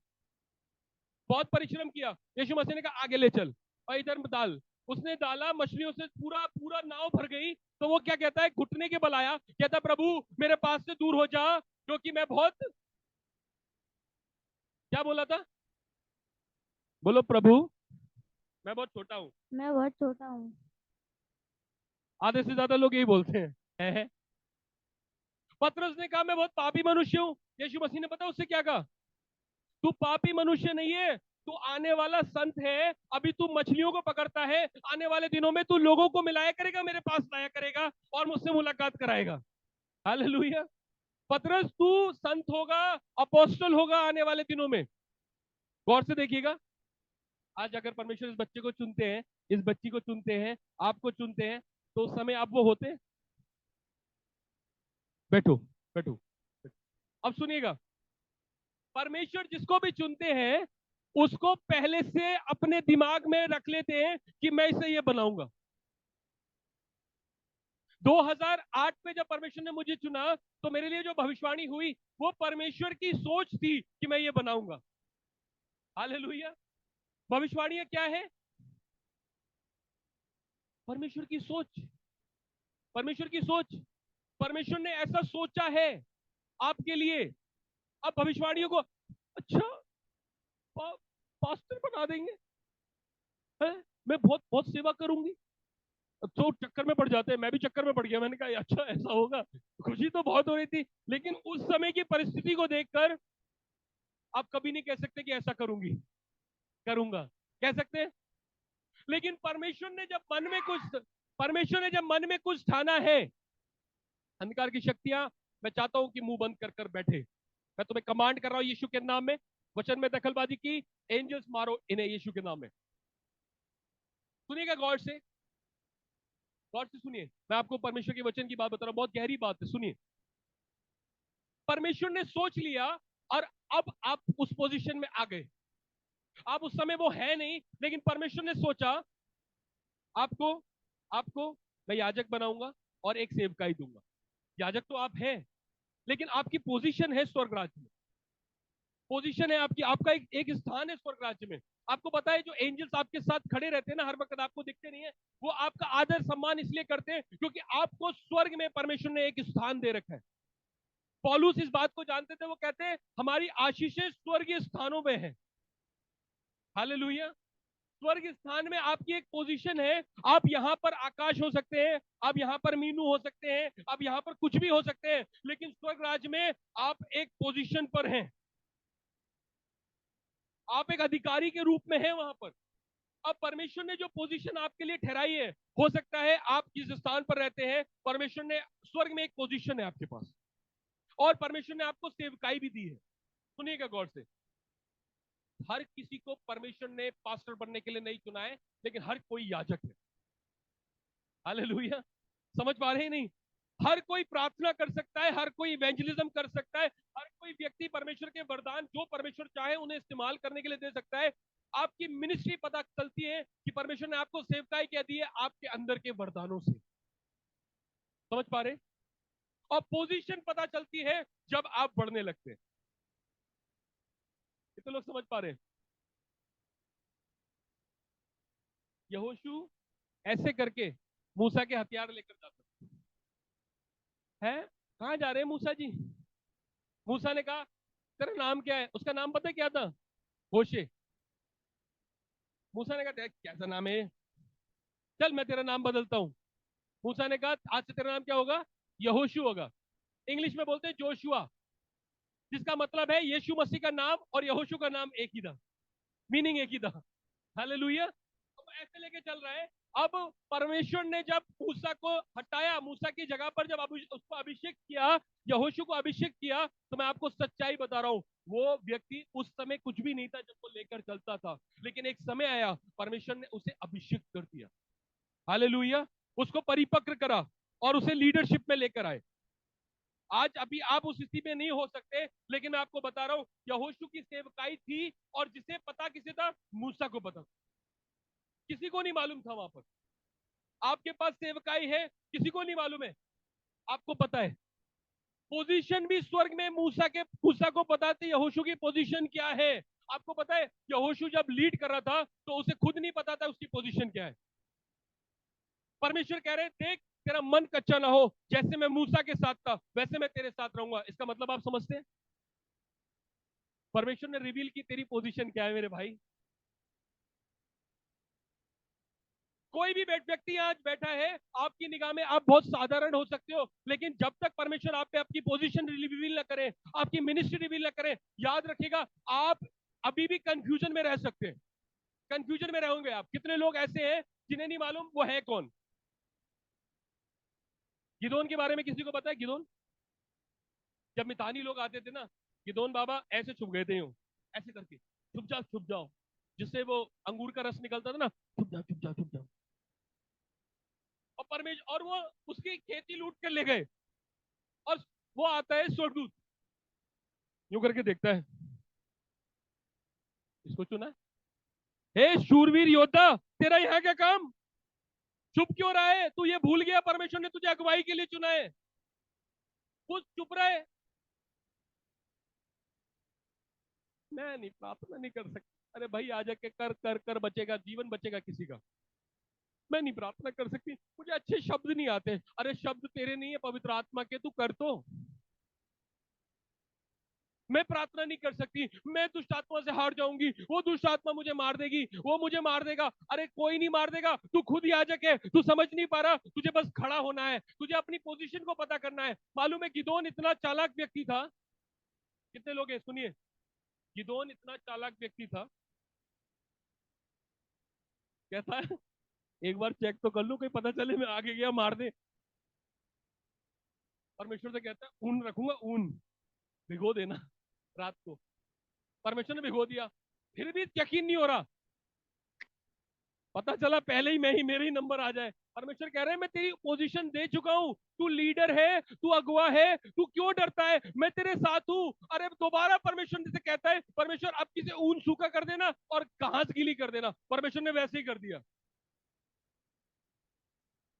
बहुत परिश्रम किया। यीशु मसीह ने कहा आगे ले चल और इधर डाल। उसने डाला, मछलियों से पूरा पूरा नाव भर गई। तो वो क्या कहता है, घुटने के बल आया, कहता प्रभु मेरे पास से दूर हो जा, क्योंकि मैं बहुत, क्या बोला था? बोलो प्रभु, मैं बहुत छोटा हूं। मैं बहुत छोटा हूँ। आधे से ज्यादा लोग यही बोलते हैं, है? पतरस ने कहा मैं बहुत पापी मनुष्य हूं। यीशु मसीह ने पता उससे क्या कहा? तू पापी मनुष्य नहीं है, तू आने वाला संत है। अभी तू मछलियों को पकड़ता है, आने वाले दिनों में तू लोगों को मिलाया करेगा, मेरे पास लाया करेगा और मुझसे मुलाकात कराएगा। हालेलुया। पतरस तू संत होगा, अपोस्टल होगा आने वाले दिनों में। गौर से देखिएगा। आज अगर परमेश्वर इस बच्चे को चुनते हैं, इस बच्ची को चुनते हैं, आपको चुनते हैं, तो उस समय आप वो होते? बैठो, बैठो। अब सुनिएगा, परमेश्वर जिसको भी चुनते हैं, उसको पहले से अपने दिमाग में रख लेते हैं कि मैं इसे ये बनाऊंगा। 2008 में जब परमेश्वर ने मुझे चुना तो मेरे लिए जो भविष्यवाणी हुई वो परमेश्वर की सोच थी कि मैं ये बनाऊंगा। हालेलुया। भविष्यवाणी क्या है? परमेश्वर की सोच। परमेश्वर की सोच। परमेश्वर ने ऐसा सोचा है आपके लिए। अब भविष्यवाणियों को अच्छा पा, पास्टर बना देंगे, है? मैं बहुत बहुत सेवा करूंगी। तो चक्कर में पड़ जाते हैं, मैं भी चक्कर में पड़ गया। मैंने कहा अच्छा ऐसा होगा। खुशी तो बहुत हो रही थी, लेकिन उस समय की परिस्थिति को देखकर आप कभी नहीं कह सकते कि ऐसा करूंगी, करूंगा। कह सकते हैं? लेकिन परमेश्वर ने जब मन में कुछ ठाना है, अंधकार की शक्तियां, मैं चाहता हूं कि मुंह बंद कर कर बैठे। मैं तुम्हें कमांड कर रहा हूं यीशु के नाम में, वचन में दखलबाजी की, एंजल्स मारो इन्हें यीशु के नाम में। सुनिएगा गौर से, गौर से सुनिए। मैं आपको परमेश्वर के वचन की बात बता रहा हूं, बहुत गहरी बात है, सुनिए। परमेश्वर ने सोच लिया और अब आप उस पोजीशन में आ गए। आप उस समय वो है नहीं, लेकिन परमेश्वर ने सोचा आपको आपको मैं याजक बनाऊंगा और एक सेवकाई दूंगा। याजक तो आप हैं, लेकिन आपकी पोजीशन है स्वर्ग राज्य में। पोजीशन है आपकी, आपका एक स्थान है स्वर्ग राज्य में। आपको पता है जो एंजल्स आपके साथ खड़े रहते हैं ना, हर वक्त आपको दिखते नहीं है, वो आपका आदर सम्मान इसलिए करते हैं क्योंकि आपको स्वर्ग में परमेश्वर ने एक स्थान दे रखा है। पौलुस इस बात को जानते थे, वो कहते हैं हमारी आशीषें स्वर्गीय स्थानों में है। हालेलुया। स्वर्ग स्थान में आपकी एक पोजीशन है। आप यहां पर आकाश हो सकते हैं, आप यहां पर मीनू हो सकते हैं, आप यहां पर कुछ भी हो सकते हैं, लेकिन स्वर्ग राज्य में आप एक पोजीशन पर हैं। आप एक अधिकारी के रूप में हैं वहां पर। अब परमेश्वर ने जो पोजीशन आपके लिए ठहराई है, हो सकता है आप जिस स्थान पर रहते हैं, परमेश्वर ने स्वर्ग में एक पोजीशन है आपके पास, और परमेश्वर ने आपको सेवकाई भी दी है। सुनिएगा गौर से, हर किसी को परमेश्वर ने पास्टर बनने के लिए नहीं चुना है, लेकिन हर कोई याजक है। हालेलुया। समझ पा रहे हैं नहीं? हर कोई प्रार्थना कर सकता है, हर कोई इवेंजलिज्म कर सकता है, हर कोई व्यक्ति परमेश्वर के वरदान जो परमेश्वर चाहे उन्हें इस्तेमाल करने के लिए दे सकता है। आपकी मिनिस्ट्री पता चलती है कि परमेश्वर ने आपको सेवकाई क्या दी है, आपके अंदर के वरदानों से। समझ पा रहे? और पोजीशन पता चलती है जब आप बढ़ने लगते हैं। कितने लोग समझ पा रहे हैं? यहोशू ऐसे करके मूसा के हथियार लेकर जाता है। कहां जा रहे हैं मूसा जी? मूसा ने कहा तेरा नाम क्या है? उसका नाम पता है क्या था? होशे। मूसा ने कहा कैसा नाम है? चल मैं तेरा नाम बदलता हूं। मूसा ने कहा आज से तेरा नाम क्या होगा? यहोशू होगा। इंग्लिश में बोलते हैं जोशुआ, जिसका मतलब है यीशु मसीह का नाम और यहोशू का नाम एक ही था, मीनिंग एक ही था। हालेलुया। तो ऐसे लेके चल रहा है। अब परमेश्वर ने जब मूसा को हटाया, मूसा की जगह पर जब उसको अभिषेक किया, यहोशू को अभिषेक किया, तो मैं आपको सच्चाई बता रहा हूं, वो व्यक्ति उस समय कुछ भी नहीं था जब वो लेकर चलता था, लेकिन एक समय आया परमेश्वर ने उसे अभिषेक कर दिया। हालेलुया। उसको परिपक्व करा और उसे लीडरशिप में लेकर आए। आज अभी आप उस स्थिति में नहीं हो सकते, लेकिन मैं आपको बता रहा हूं यहोशू की सेवकाई थी, और जिसे पता किसे था? मूसा को पता। किसी को नहीं मालूम था वहां पर। आपके पास सेवकाई है, किसी को नहीं मालूम है, आपको पता है। पोजीशन भी स्वर्ग में मूसा को पता थी यहोशू की पोजीशन क्या है। आपको पता है यहोशू जब लीड कर रहा था तो उसे खुद नहीं पता था उसकी पोजीशन क्या है। परमेश्वर कह रहे देख, तेरा मन कच्चा ना हो, जैसे मैं मूसा के साथ था वैसे मैं तेरे साथ रहूंगा। इसका मतलब आप समझते हैं? परमेश्वर ने रिवील की तेरी पोजीशन क्या है मेरे भाई। कोई भी व्यक्ति आज बैठा है, आपकी निगाह में आप बहुत साधारण हो सकते हो, लेकिन जब तक परमेश्वर आप पे आपकी पोजीशन रिवील ना करे, आपकी मिनिस्ट्री रिवील ना करे, याद रखिएगा आप अभी भी कंफ्यूजन में रह सकते हैं। कंफ्यूजन में रहोगे आप। कितने लोग ऐसे हैं जिन्हें नहीं मालूम वो है कौन? गिदोन के बारे में किसी को पता है? गिदोन, जब मितानी लोग आते थे ना, गिदोन बाबा ऐसे छुप गए थे यूं, ऐसे करके छुप जाओ, जिससे वो अंगूर का रस निकलता था ना, छुप जाओ छुप जाओ छुप जाओ। और परमेश्वर और वो उसकी खेती लूट कर ले गए, और वो आता है स्वर्गदूत, यूं करके देखता है, इसको चुना। हे शूरवीर योद्धा, तेरा यहाँ क्या काम? चुप क्यों रहा है? तू ये भूल गया परमेश्वर ने तुझे अगुवाई के लिए चुना है? कुछ चुप रहे। मैं नहीं, प्रार्थना नहीं कर सकती। अरे भाई आ जाके कर कर कर, बचेगा जीवन, बचेगा किसी का? मैं नहीं प्रार्थना कर सकती, मुझे अच्छे शब्द नहीं आते। अरे शब्द तेरे नहीं है, पवित्र आत्मा के, तू कर तो। मैं प्रार्थना नहीं कर सकती, मैं दुष्ट आत्मा से हार जाऊंगी, वो दुष्ट आत्मा मुझे मार देगी, वो मुझे मार देगा। अरे कोई नहीं मार देगा, तू खुद ही आ जाके, तू समझ नहीं पा रहा, तुझे बस खड़ा होना है, तुझे अपनी पोजीशन को पता करना है। मालूम है गिदोन इतना चालाक व्यक्ति था। कितने लोग हैं सुनिए, गिदोन इतना चालाक व्यक्ति था। कैसा है? एक बार चेक तो कर लूं, कहीं पता चले मैं आगे गया मार दे। परमेश्वर से कहता है ऊन रखूंगा, ऊन भिगो देना रात को। परमेश्वर ने भिगो दिया, फिर भी यकीन नहीं हो रहा। पता चला पहले ही मैं ही, मेरे ही नंबर आ जाए। परमेश्वर कह रहे हैं मैं तेरी पोजीशन दे चुका हूं, तू लीडर है, तू अगुवा है, तू क्यों डरता है? मैं तेरे साथ हूं। अरे दोबारा परमेश्वर से कहता है, परमेश्वर अब किसे ऊन सूखा कर देना और घास गीली कर देना। परमेश्वर ने वैसे ही कर दिया।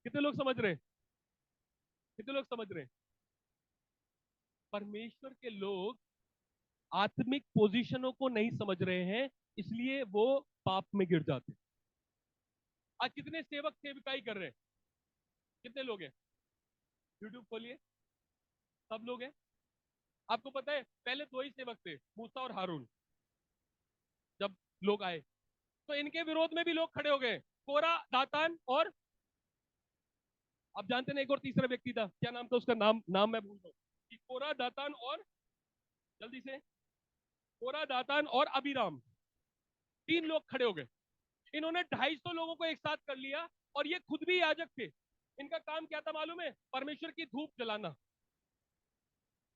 कितने लोग समझ रहे? कितने लोग समझ रहे? परमेश्वर के लोग आत्मिक पोजीशनों को नहीं समझ रहे हैं, इसलिए वो पाप में गिर जाते हैं। आज कितने सेवक सेविकाई कर रहे हैं? कितने लोग हैं? यूट्यूब खोलिए, सब लोग हैं। आपको पता है पहले दो ही सेवक थे, मूसा और हारून। जब लोग आए तो इनके विरोध में भी लोग खड़े हो गए, कोरा, दातान और, आप जानते ना, एक और तीसरा व्यक्ति था, क्या नाम था उसका? नाम नाम मैं भूल रहा हूँ। कोरा, दातान और, जल्दी से, कोरा, दातान और अबीराम, तीन लोग खड़े हो गए। इन्होंने 250 लोगों को एक साथ कर लिया, और ये खुद भी याजक थे। इनका काम क्या था मालूम है? परमेश्वर की धूप जलाना।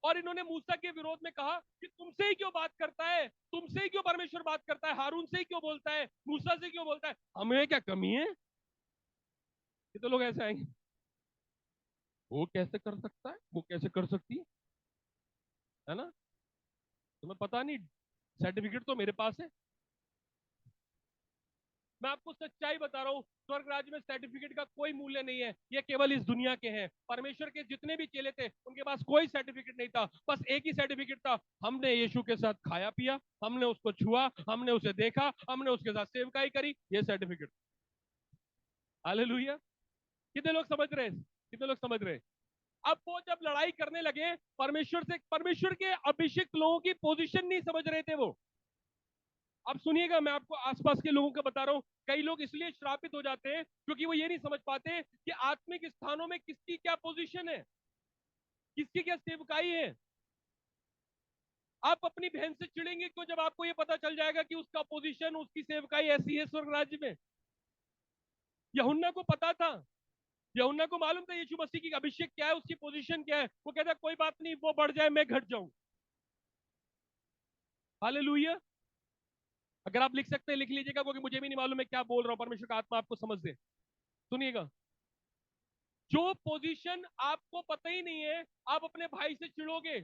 और इन्होंने मूसा के विरोध में कहा कि तुमसे ही क्यों बात करता है, तुमसे ही क्यों परमेश्वर बात करता है, हारून से ही क्यों बोलता है, मूसा से क्यों बोलता है, हमें क्या कमी है? ये तो लोग ऐसे आएंगे, वो कैसे कर सकता है, वो कैसे कर सकती है ना? तुम्हें पता नहीं, सर्टिफिकेट तो मेरे पास है। मैं आपको सच्चाई बता रहा हूं, स्वर्ग राज्य में सर्टिफिकेट का कोई मूल्य नहीं है, ये केवल इस दुनिया के हैं। परमेश्वर के जितने भी चेले थे उनके पास कोई सर्टिफिकेट नहीं था, बस एक ही सर्टिफिकेट था, हमने यीशु के साथ खाया पिया, हमने उसको छुआ, हमने उसे देखा, हमने उसके साथ सेवकाई करी, ये सर्टिफिकेट। हालेलुया। कितने लोग समझ रहे हैं? कितने लोग समझ रहे हैं? अब वो जब लड़ाई करने लगे परमेश्वर से, परमेश्वर के अभिषिक्त लोगों की पोजीशन नहीं समझ रहे थे वो। अब सुनिएगा, मैं आपको आसपास के लोगों का बता रहा हूं, कई लोग इसलिए श्रापित हो जाते हैं क्योंकि वो ये नहीं समझ पाते कि आत्मिक स्थानों में किसकी क्या पोजीशन है, किसकी क्या सेवकाई है। आप अपनी बहन से चिड़ेंगे क्यों जब आपको ये पता चल जाएगा कि उसका पोजीशन, उसकी सेवकाई ऐसी है स्वर्ग राज्य में? यूहन्ना को पता था, यूहन्ना को मालूम था यीशु मसीह की अभिषेक क्या है, उसकी पोजीशन क्या है। वो कहता कोई बात नहीं, वो बढ़ जाए मैं घट जाऊं। हालेलुया। अगर आप लिख सकते हैं लिख लीजिएगा, क्योंकि मुझे भी नहीं मालूम मैं क्या बोल रहा हूं, परमेश्वर का आत्मा आपको समझ दे। सुनिएगा, जो पोजीशन आपको पता ही नहीं है, आप अपने भाई से चिढ़ोगे।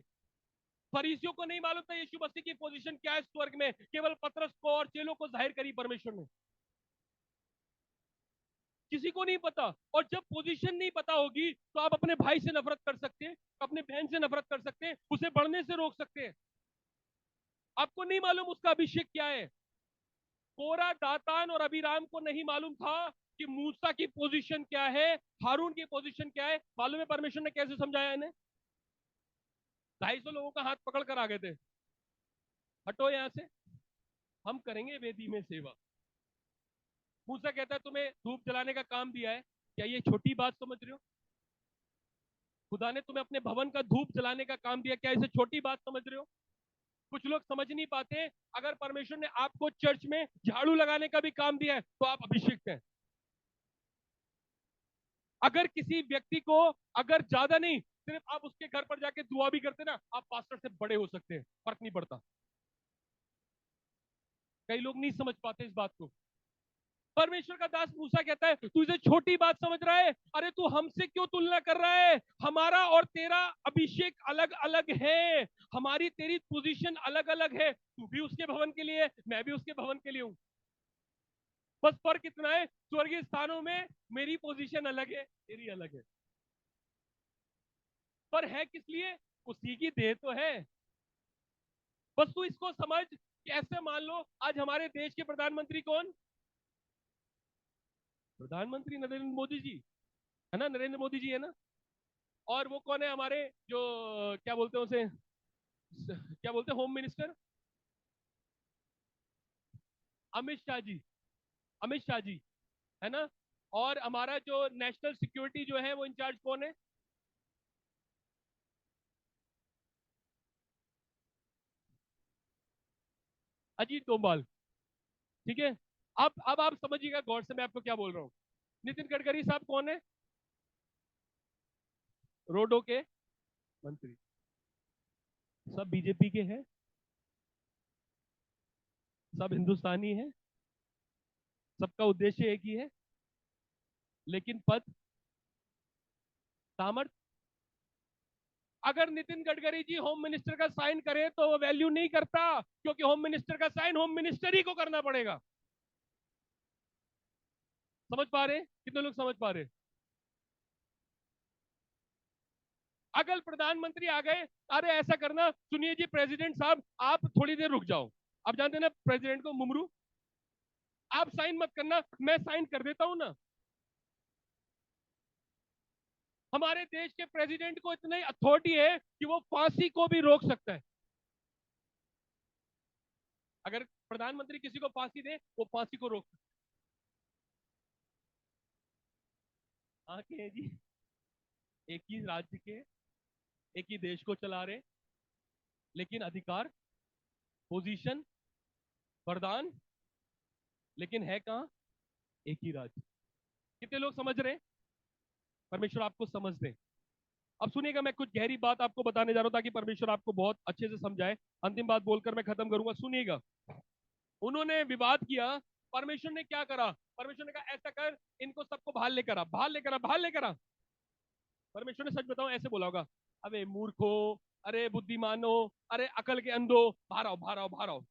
फरीसियों को नहीं मालूम था यीशु मसीह की पोजीशन क्या है स्वर्ग में, केवल पतरस को और चेलों को जाहिर करी परमेश्वर ने, किसी को नहीं पता। और जब पोजीशन नहीं पता होगी तो आप अपने भाई से नफरत कर सकते हैं, अपने बहन से नफरत कर सकते हैं, उसे बढ़ने से रोक सकते हैं। आपको नहीं मालूम उसका अभिषेक क्या है। कोरा, दातान और अबीराम को नहीं मालूम था कि मूसा की पोजीशन क्या है, हारून की पोजीशन क्या है। मालूम है परमेश्वर ने कैसे समझाया इन्हें? 250 लोगों का हाथ पकड़ कर आ गए थे, हटो यहां से, हम करेंगे वेदी में सेवा। मूसा कहता है तुम्हें धूप जलाने का काम दिया है, क्या ये छोटी बात समझ रहे हो? खुदा ने तुम्हें अपने भवन का धूप जलाने का काम दिया, क्या इसे छोटी बात समझ रहे हो? कुछ लोग समझ नहीं पाते, अगर परमेश्वर ने आपको चर्च में झाड़ू लगाने का भी काम दिया है तो आप अभिषिक्त हैं। अगर किसी व्यक्ति को, अगर ज्यादा नहीं, सिर्फ आप उसके घर पर जाके दुआ भी करते ना, आप पास्टर से बड़े हो सकते हैं, फर्क नहीं पड़ता। कई लोग नहीं समझ पाते इस बात को। परमेश्वर का दास मूसा कहता है तू इसे छोटी बात समझ रहा है, अरे तू हमसे क्यों तुलना कर रहा है? हमारा और तेरा अभिषेक अलग अलग है, हमारी तेरी पोजीशन अलग अलग है। तू भी उसके भवन के लिए है, मैं भी उसके भवन के लिए हूं। बस फर्क इतना है, स्वर्गीय स्थानों में मेरी पोजीशन अलग है, तेरी अलग है। पर है किस लिए? उसी की देह तो है। बस तू इसको समझ कि ऐसे मान लो आज हमारे देश के प्रधानमंत्री कौन? प्रधानमंत्री नरेंद्र मोदी जी, है ना? नरेंद्र मोदी जी है ना? और वो कौन है हमारे जो, क्या बोलते हैं उसे, क्या बोलते हैं, होम मिनिस्टर? अमित शाह जी। अमित शाह जी, है ना? और हमारा जो नेशनल सिक्योरिटी जो है वो इंचार्ज कौन है? अजीत डोभाल। ठीक है। अब आप समझिएगा गौर से मैं आपको क्या बोल रहा हूँ। नितिन गडकरी साहब कौन है? रोडों के मंत्री। सब बीजेपी के हैं, सब हिंदुस्तानी है, सबका उद्देश्य एक ही है, लेकिन पद, सामर्थ। अगर नितिन गडकरी जी होम मिनिस्टर का साइन करे तो वो वैल्यू नहीं करता, क्योंकि होम मिनिस्टर का साइन होम मिनिस्टर ही को करना पड़ेगा। समझ पा रहे? कितने लोग समझ पा रहे? अगर प्रधानमंत्री आ गए, अरे ऐसा करना, सुनिए जी प्रेसिडेंट साहब आप थोड़ी देर रुक जाओ। आप जानते हैं ना प्रेसिडेंट को, मुमरू, आप साइन मत करना, मैं साइन कर देता हूं ना। हमारे देश के प्रेसिडेंट को इतनी अथॉरिटी है कि वो फांसी को भी रोक सकता है। अगर प्रधानमंत्री किसी को फांसी दे, वो फांसी को रोक सकता है। हाँ के जी, एक ही राज्य के, एक ही देश को चला रहे, लेकिन अधिकार, पोजीशन, वरदान, लेकिन है कहां? एक ही राज्य। कितने लोग समझ रहे हैं? परमेश्वर आपको समझ दे। अब सुनिएगा, मैं कुछ गहरी बात आपको बताने जा रहा हूं ताकि परमेश्वर आपको बहुत अच्छे से समझाए। अंतिम बात बोलकर मैं खत्म करूंगा, सुनिएगा। उन्होंने विवाद किया, परमेश्वर ने क्या करा? परमेश्वर ने कहा ऐसा कर, इनको सबको बाहर लेकर आ, बाहर लेकर आ, बाहर लेकर आ। परमेश्वर ने सच बताऊं ऐसे बोला होगा, अबे मूर्खो, अरे बुद्धिमानो, अरे अकल के अंधो, बाहर आओ, बाहर आओ, बाहर आओ।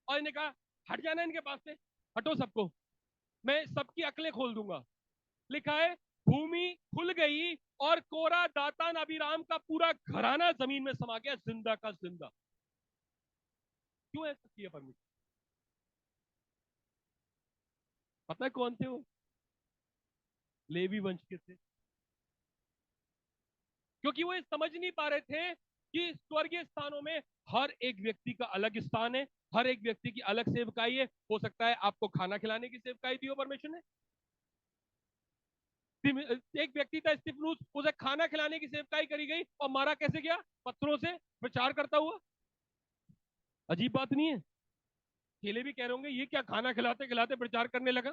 और इन्हें कहा हट जाना इनके पास से, हटो सबको, मैं सबकी अकलें खोल दूंगा। लिखा है भूमि खुल गई और कोरा दातान अभिराम का पूरा घराना जमीन में समा गया, जिंदा का जिंदा। क्यों ऐसा किया परमेश्वर? पता है कौन थे वो? लेवी वंश के थे। क्योंकि वो ये समझ नहीं पा रहे थे कि स्वर्गीय स्थानों में हर एक व्यक्ति का अलग स्थान है, हर एक व्यक्ति की अलग सेवकाई है। हो सकता है आपको खाना खिलाने की सेवकाई दी हो परमेश्वर ने। एक व्यक्ति था स्तिफनुस, उसे खाना खिलाने की सेवकाई करी गई और मारा कैसे गया? पत्थरों से, प्रचार करता हुआ। अजीब बात नहीं है? चेले भी कह रहे होंगे ये क्या, खाना खिलाते खिलाते प्रचार करने लगा।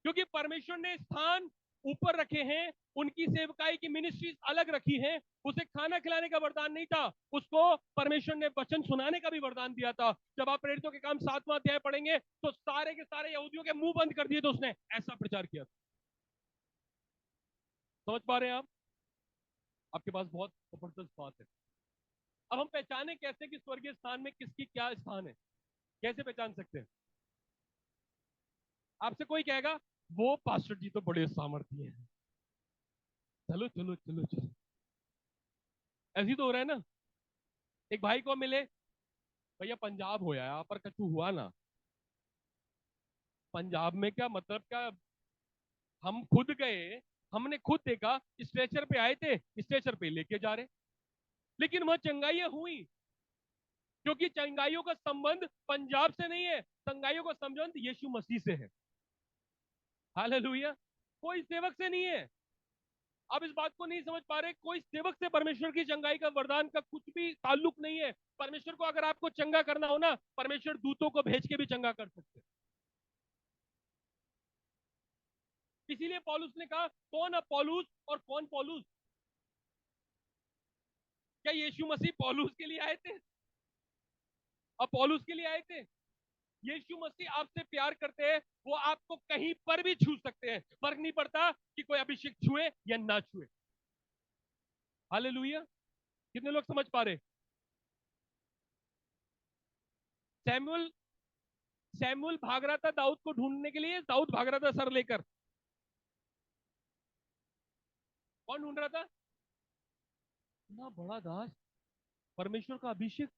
क्योंकि परमेश्वर ने स्थान ऊपर रखे हैं, उनकी सेवकाई की मिनिस्ट्रीज अलग रखी हैं। उसे खाना खिलाने का वरदान नहीं था, उसको परमेश्वर ने वचन सुनाने का भी वरदान दिया था। जब आप प्रेरितों के काम 7वां अध्याय पढ़ेंगे तो सारे के सारे यहूदियों के मुंह बंद कर दिए तो उसने ऐसा प्रचार किया था। समझ पा रहे हैं आप? आपके पास बहुत जबरदस्त बात है। अब हम पहचाने कैसे कि स्वर्गीय स्थान में किसकी क्या स्थान है? कैसे पहचान सकते हैं? आपसे कोई कहेगा वो पास्टर जी तो बड़े सामर्थ्य हैं, चलो चलो चलो चलो, ऐसी तो हो रहा है ना। एक भाई को मिले, भैया पंजाब हो आया पर कछु हुआ ना। पंजाब में क्या मतलब क्या? हम खुद गए, हमने खुद देखा, स्ट्रेचर पे आए थे, स्ट्रेचर पे लेके जा रहे, लेकिन वहां चंगाइयां हुई। क्योंकि चंगाइयों का संबंध पंजाब से नहीं है, चंगाइयों का संबंध यीशु मसीह से है। हालेलुया। कोई सेवक से नहीं है। आप इस बात को नहीं समझ पा रहे, कोई सेवक से परमेश्वर की चंगाई का वरदान का कुछ भी ताल्लुक नहीं है। परमेश्वर को अगर आपको चंगा करना हो ना, परमेश्वर दूतों को भेज के भी चंगा कर सकते हैं। इसीलिए पौलुस ने कहा कौन अपोलुस और कौन पौलुस? क्या यीशु मसीह पौलुस के लिए आए थे? अपोलुस के लिए आए थे? यीशु मसीह आपसे प्यार करते हैं, वो आपको कहीं पर भी छू सकते हैं, फर्क नहीं पड़ता कि कोई अभिषेक छुए या ना छुए। हालेलुया। कितने लोग समझ पा रहे? सैमुअल सैमुअल भाग रहा था दाऊद को ढूंढने के लिए, दाऊद भाग रहा था सर लेकर। कौन ढूंढ रहा था? ना बड़ा दास, परमेश्वर का अभिषेक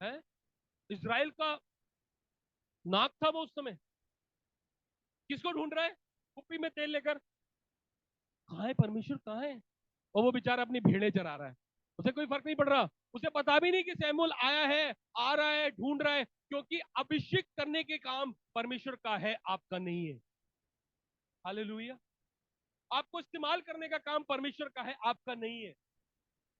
है, इज़राइल का नाक था वो उस समय। किसको ढूंढ रहा है? कुप्पी में तेल लेकर। कहाँ है परमेश्वर, कहाँ है? और वो बेचारा अपनी भेड़ें चरा रहा है, उसे कोई फर्क नहीं पड़ रहा। उसे पता भी नहीं कि सैमुअल आया है, आ रहा है, ढूंढ रहा है, क्योंकि अभिषेक करने के काम परमेश्वर का है, आपका नहीं है। हालेलुया। आपको इस्तेमाल करने का काम परमेश्वर का है, आपका नहीं है।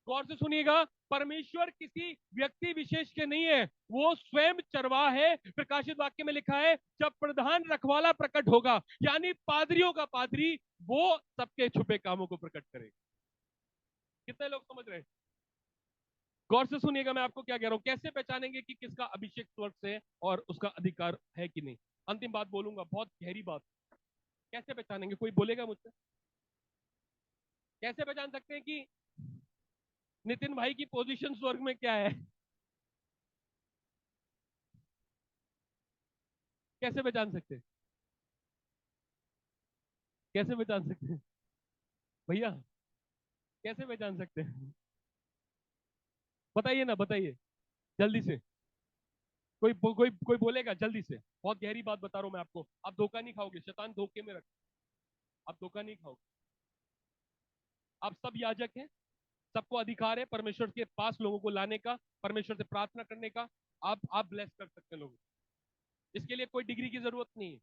गौर से सुनिएगा, परमेश्वर किसी व्यक्ति विशेष के नहीं है, वो स्वयं चरवाह है। प्रकाशित वाक्य में लिखा है, जब प्रधान रखवाला प्रकट होगा, यानी पादरियों का पादरी, वो सबके छुपे कामों को प्रकट करेगा। कितने लोग समझ रहे हैं? गौर से सुनिएगा, मैं आपको क्या कह रहा हूं, कैसे पहचानेंगे कि किसका अभिषेक स्वर्ग से है और उसका अधिकार है कि नहीं। अंतिम बात बोलूंगा, बहुत गहरी बात। कैसे पहचानेंगे? कोई बोलेगा मुझसे? कैसे पहचान सकते हैं कि नितिन भाई की पोजीशन स्वर्ग में क्या है? कैसे पहचान सकते हैं? कैसे पहचान सकते हैं भैया? कैसे पहचान सकते हैं? बताइए ना, बताइए जल्दी से। कोई बोलेगा जल्दी से? बहुत गहरी बात बता रहा हूं मैं आपको, आप धोखा नहीं खाओगे, शैतान धोखे में रख, आप धोखा नहीं खाओगे। आप सब याजक हैं, सबको अधिकार है परमेश्वर के पास लोगों को लाने का, परमेश्वर से प्रार्थना करने का। आप ब्लेस कर सकते हैं लोगों को। इसके लिए कोई डिग्री की जरूरत नहीं है,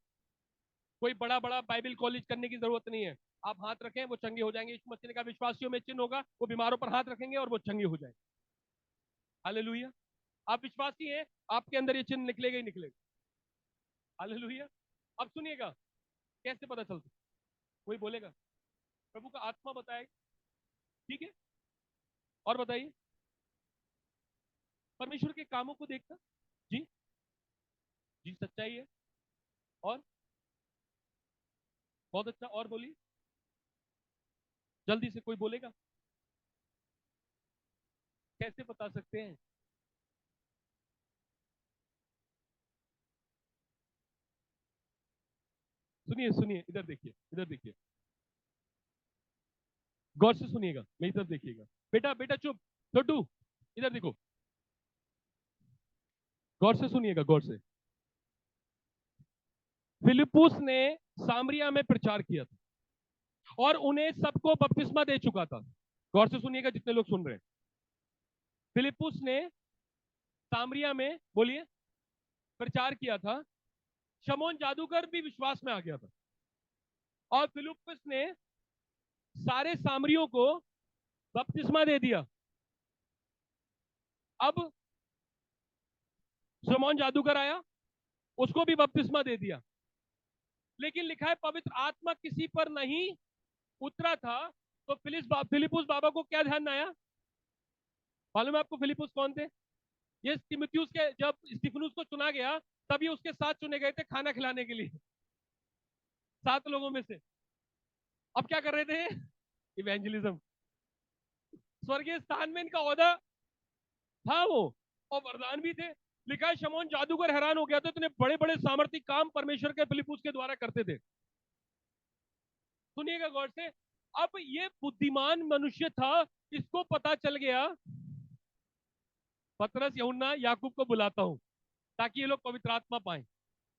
कोई बड़ा बड़ा बाइबल कॉलेज करने की जरूरत नहीं है। आप हाथ रखें, वो चंगे हो जाएंगे। यीशु मसीह ने कहा, विश्वासियों में चिन्ह होगा, वो बीमारों पर हाथ रखेंगे और वो चंगे हो जाएंगे। हालेलुया। आप विश्वासी हैं, आपके अंदर ये चिन्ह निकलेगा ही निकलेगा। हालेलुया। अब सुनिएगा, कैसे पता चलता? कोई बोलेगा प्रभु का आत्मा बताए, ठीक है, और बताइए। परमेश्वर के कामों को देखकर। जी, जी सच्चाई है। और बहुत अच्छा, और बोलिए जल्दी से, कोई बोलेगा? कैसे बता सकते हैं? सुनिए सुनिए, इधर देखिए, इधर देखिए, गौर से सुनिएगा, मेरी तरफ देखिएगा। बेटा बेटा चुप, छोटू, इधर देखो, गौर से सुनिएगा, गौर से। फिलिपुस ने सामरिया में प्रचार किया था और उन्हें सबको बपतिस्मा दे चुका था। गौर से सुनिएगा जितने लोग सुन रहे हैं। फिलिपुस ने सामरिया में, बोलिए, प्रचार किया था। शमौन जादूगर भी विश्वास में आ गया था, और फिलिपुस ने सारे सामरियों को बपतिस्मा दे दिया। अब शमौन जादूगर आया, उसको भी बपतिस्मा दे दिया। लेकिन लिखा है पवित्र आत्मा किसी पर नहीं उतरा था। तो फिलिपुस बाबा को क्या ध्यान आया? मालूम है आपको फिलिपुस कौन थे? ये तिमुथियुस के, जब स्टीफनुस को चुना गया, तभी उसके साथ चुने गए थे खाना खिलाने के लिए, 7 लोगों में से। अब क्या कर रहे थे? इवेंजलिज्म। स्वर्गीय स्थान में इनका ओहदा था वो, और वरदान भी थे। लिखा है शमौन जादूगर हैरान हो गया था, इतने बड़े बड़े सामर्थ्य काम परमेश्वर के फिलिपुस के द्वारा करते थे। सुनिएगा गौर से। अब ये बुद्धिमान मनुष्य था, इसको पता चल गया, पतरस, यूहन्ना, याकूब को बुलाता हूं ताकि ये लोग पवित्र आत्मा पाए।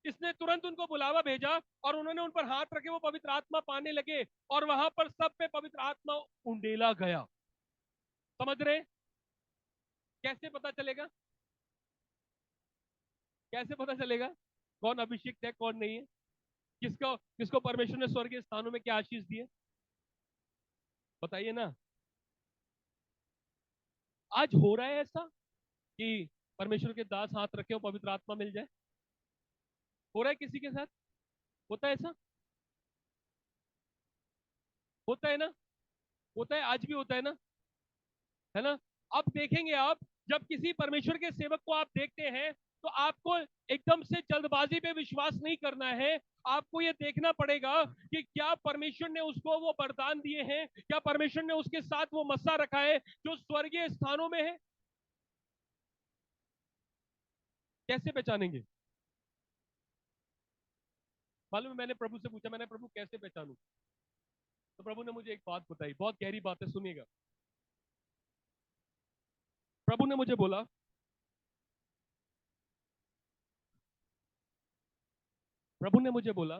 इसने तुरंत उनको बुलावा भेजा, और उन्होंने उन पर हाथ रखे, वो पवित्र आत्मा पाने लगे, और वहां पर सब पे पवित्र आत्मा उंडेला गया। समझ रहे? कैसे पता चलेगा? कैसे पता चलेगा कौन अभिषिक्त है, कौन नहीं है? किसको किसको परमेश्वर ने स्वर्गीय स्थानों में क्या आशीष दी है? बताइए ना। आज हो रहा है ऐसा कि परमेश्वर के दास हाथ रखे हो पवित्र आत्मा मिल जाए? हो रहा है किसी के साथ? होता है ऐसा? होता है ना? होता है, आज भी होता है ना? है ना? अब देखेंगे आप, जब किसी परमेश्वर के सेवक को आप देखते हैं, तो आपको एकदम से जल्दबाजी पे विश्वास नहीं करना है। आपको ये देखना पड़ेगा कि क्या परमेश्वर ने उसको वो वरदान दिए हैं, क्या परमेश्वर ने उसके साथ वो मस्सा रखा है जो स्वर्गीय स्थानों में है। कैसे पहचानेंगे? मालूम है, मैंने प्रभु से पूछा, मैंने प्रभु कैसे पहचानूं? तो प्रभु ने मुझे एक बात बताई, बहुत गहरी बात है, सुनिएगा। प्रभु ने मुझे बोला, प्रभु ने मुझे बोला,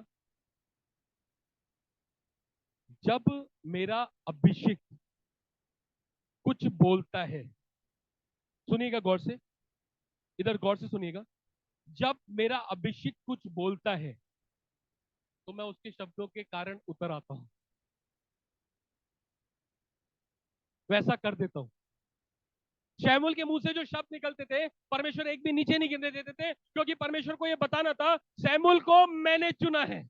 जब मेरा अभिषेक कुछ बोलता है, सुनिएगा गौर से, इधर गौर से सुनिएगा, जब मेरा अभिषेक कुछ बोलता है तो मैं उसके शब्दों के कारण उतर आता हूं, वैसा कर देता हूं। शैमुल के मुंह से जो शब्द निकलते थे, परमेश्वर एक भी नीचे नहीं गिरने देते थे, क्योंकि परमेश्वर को यह बताना था, शैमुल को मैंने चुना है।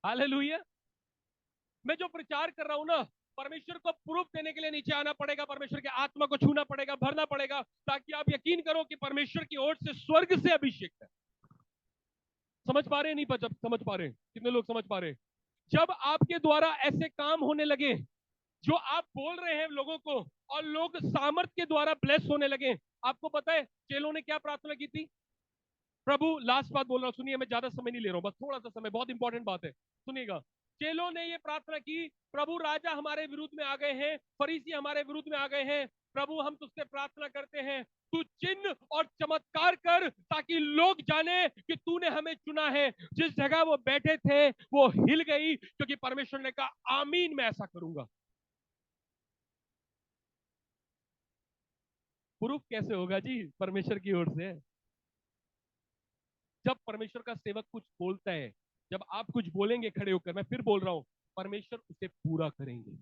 हालेलुया। मैं जो प्रचार कर रहा हूं ना, परमेश्वर को प्रूफ देने के लिए नीचे आना पड़ेगा, परमेश्वर के आत्मा को छूना पड़ेगा, भरना पड़ेगा, ताकि आप यकीन करो कि परमेश्वर की ओर से स्वर्ग से अभिषेक है। समझ पा रहे हैं? नहीं समझ पा रहे? कितने लोग समझ पा रहे? जब आपके द्वारा ऐसे काम होने लगे जो आप बोल रहे हैं लोगों को, और लोग सामर्थ के द्वारा ब्लेस होने लगे। आपको पता है चेलों ने क्या प्रार्थना की थी? प्रभु, लास्ट बात बोल रहा हूं, सुनिए, मैं ज्यादा समय नहीं ले रहा हूं, बस थोड़ा सा समय, बहुत इंपॉर्टेंट बात है, सुनिएगा। चेलों ने ये प्रार्थना की, प्रभु राजा हमारे विरुद्ध में आ गए हैं, फरीसी हमारे विरुद्ध में आ गए हैं, प्रभु हम तुझसे प्रार्थना करते हैं, तू चिन्ह और चमत्कार कर, ताकि लोग जाने कि तूने हमें चुना है। जिस जगह वो बैठे थे वो हिल गई, क्योंकि परमेश्वर ने कहा आमीन, मैं ऐसा करूंगा। प्रूफ कैसे होगा जी? परमेश्वर की ओर से। जब परमेश्वर का सेवक कुछ बोलता है, जब आप कुछ बोलेंगे खड़े होकर, मैं फिर बोल रहा हूं, परमेश्वर उसे पूरा करेंगे।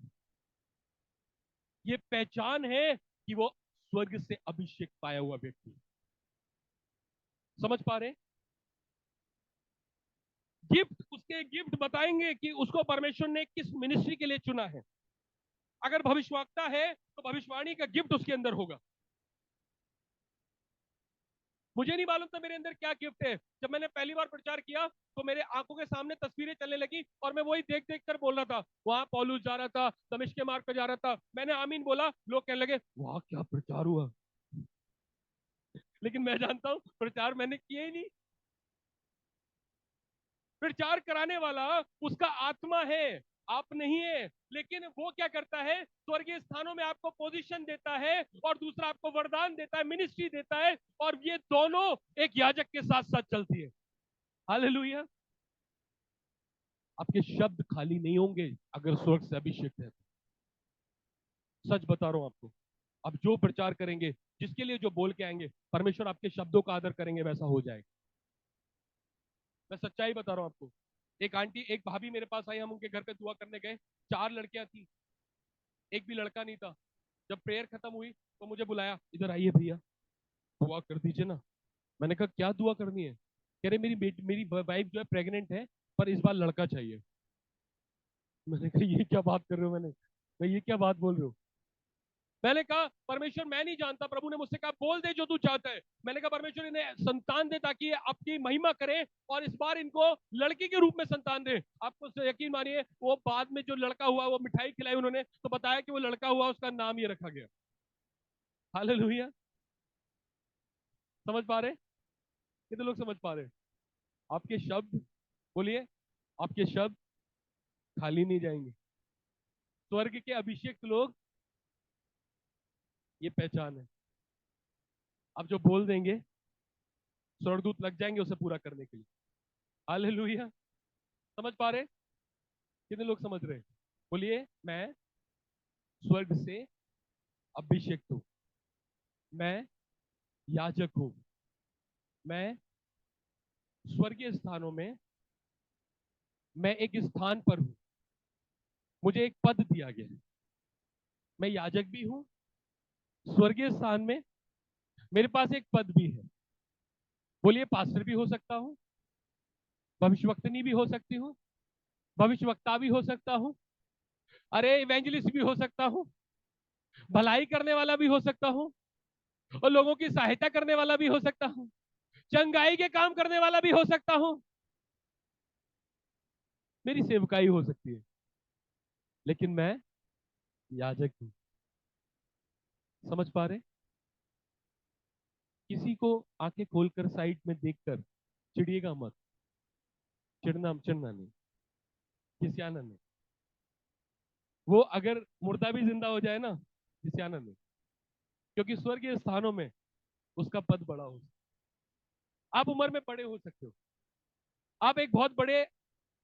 ये पहचान है कि वो स्वर्ग से अभिषेक पाया हुआ व्यक्ति। समझ पा रहे? गिफ्ट, उसके गिफ्ट बताएंगे कि उसको परमेश्वर ने किस मिनिस्ट्री के लिए चुना है। अगर भविष्यवक्ता है तो भविष्यवाणी का गिफ्ट उसके अंदर होगा। मुझे नहीं मालूम था मेरे अंदर क्या गिफ्ट है। जब मैंने पहली बार प्रचार किया तो मेरे आंखों के सामने तस्वीरें चलने लगी, और मैं वही देख देख कर बोल रहा था। वहां पौलुस जा रहा था, दमिश्क के मार्ग पर जा रहा था, मैंने आमीन बोला, लोग कहने लगे वाह क्या प्रचार हुआ। लेकिन मैं जानता हूं प्रचार मैंने किया ही नहीं। प्रचार कराने वाला उसका आत्मा है, आप नहीं है। लेकिन वो क्या करता है, स्वर्गीय स्थानों में आपको पोजीशन देता है, और दूसरा आपको वरदान देता है, मिनिस्ट्री देता है, और ये दोनों एक याजक के साथ साथ चलती है। हालेलुया। आपके शब्द खाली नहीं होंगे अगर स्वर्ग से अभिषेक है। सच बता रहा हूं आपको, आप जो प्रचार करेंगे, जिसके लिए जो बोल के आएंगे, परमेश्वर आपके शब्दों का आदर करेंगे, वैसा हो जाएगा। मैं सच्चाई बता रहा हूं आपको। एक आंटी, एक भाभी मेरे पास आई, हम उनके घर पे दुआ करने गए। 4 लड़कियां थी, एक भी लड़का नहीं था। जब प्रेयर खत्म हुई तो मुझे बुलाया, इधर आइए भैया, दुआ कर दीजिए ना। मैंने कहा क्या दुआ करनी है? कह रहे मेरी वाइफ जो है प्रेग्नेंट है, पर इस बार लड़का चाहिए। मैंने कहा ये क्या बात कर रहे हो? मैं ये क्या बात बोल रहे हो? मैंने कहा परमेश्वर मैं नहीं जानता, प्रभु ने मुझसे कहा बोल दे जो तू चाहता है। मैंने कहा परमेश्वर इन्हें संतान दे ताकि ये आपकी महिमा करे, और इस बार इनको लड़की के रूप में संतान दे। आपको यकीन मानिए, वो बाद में जो लड़का हुआ, वो मिठाई खिलाई उन्होंने, तो बताया कि वो लड़का हुआ, उसका नाम ये रखा गया। हालेलुया। समझ पा रहे? कितने लोग समझ पा रहे? आपके शब्द, बोलिए, आपके शब्द खाली नहीं जाएंगे। स्वर्ग के अभिषेक लोग, ये पहचान है। आप जो बोल देंगे, स्वर्गदूत लग जाएंगे उसे पूरा करने के लिए। हालेलुया। समझ पा रहे? कितने लोग समझ रहे? बोलिए, मैं स्वर्ग से अभिषेक हूं, मैं याजक हूं, मैं स्वर्गीय स्थानों में, मैं एक स्थान पर हूं, मुझे एक पद दिया गया है। मैं याजक भी हूं, स्वर्गीय स्थान में मेरे पास एक पद भी है। बोलिए, पास्टर भी हो सकता हूं, भविष्यवक्तनी भी हो सकती हूं, भविष्यवक्ता भी हो सकता हूं, अरे इवेंजलिस्ट भी हो सकता हूं, भलाई करने वाला भी हो सकता हूं, और लोगों की सहायता करने वाला भी हो सकता हूं, चंगाई के काम करने वाला भी हो सकता हूं, मेरी सेवकाई हो सकती है, लेकिन मैं याजक हूं। समझ पा रहे? किसी को आंखें खोलकर साइड में देखकर चिढ़िएगा मत। चिढ़ना चिढ़ना नहीं, खिसियाना नहीं। वो अगर मुर्दा भी जिंदा हो जाए ना, खिसियाना नहीं, क्योंकि स्वर्गीय स्थानों में उसका पद बड़ा हो सकता है। आप उम्र में बड़े हो सकते हो, आप एक बहुत बड़े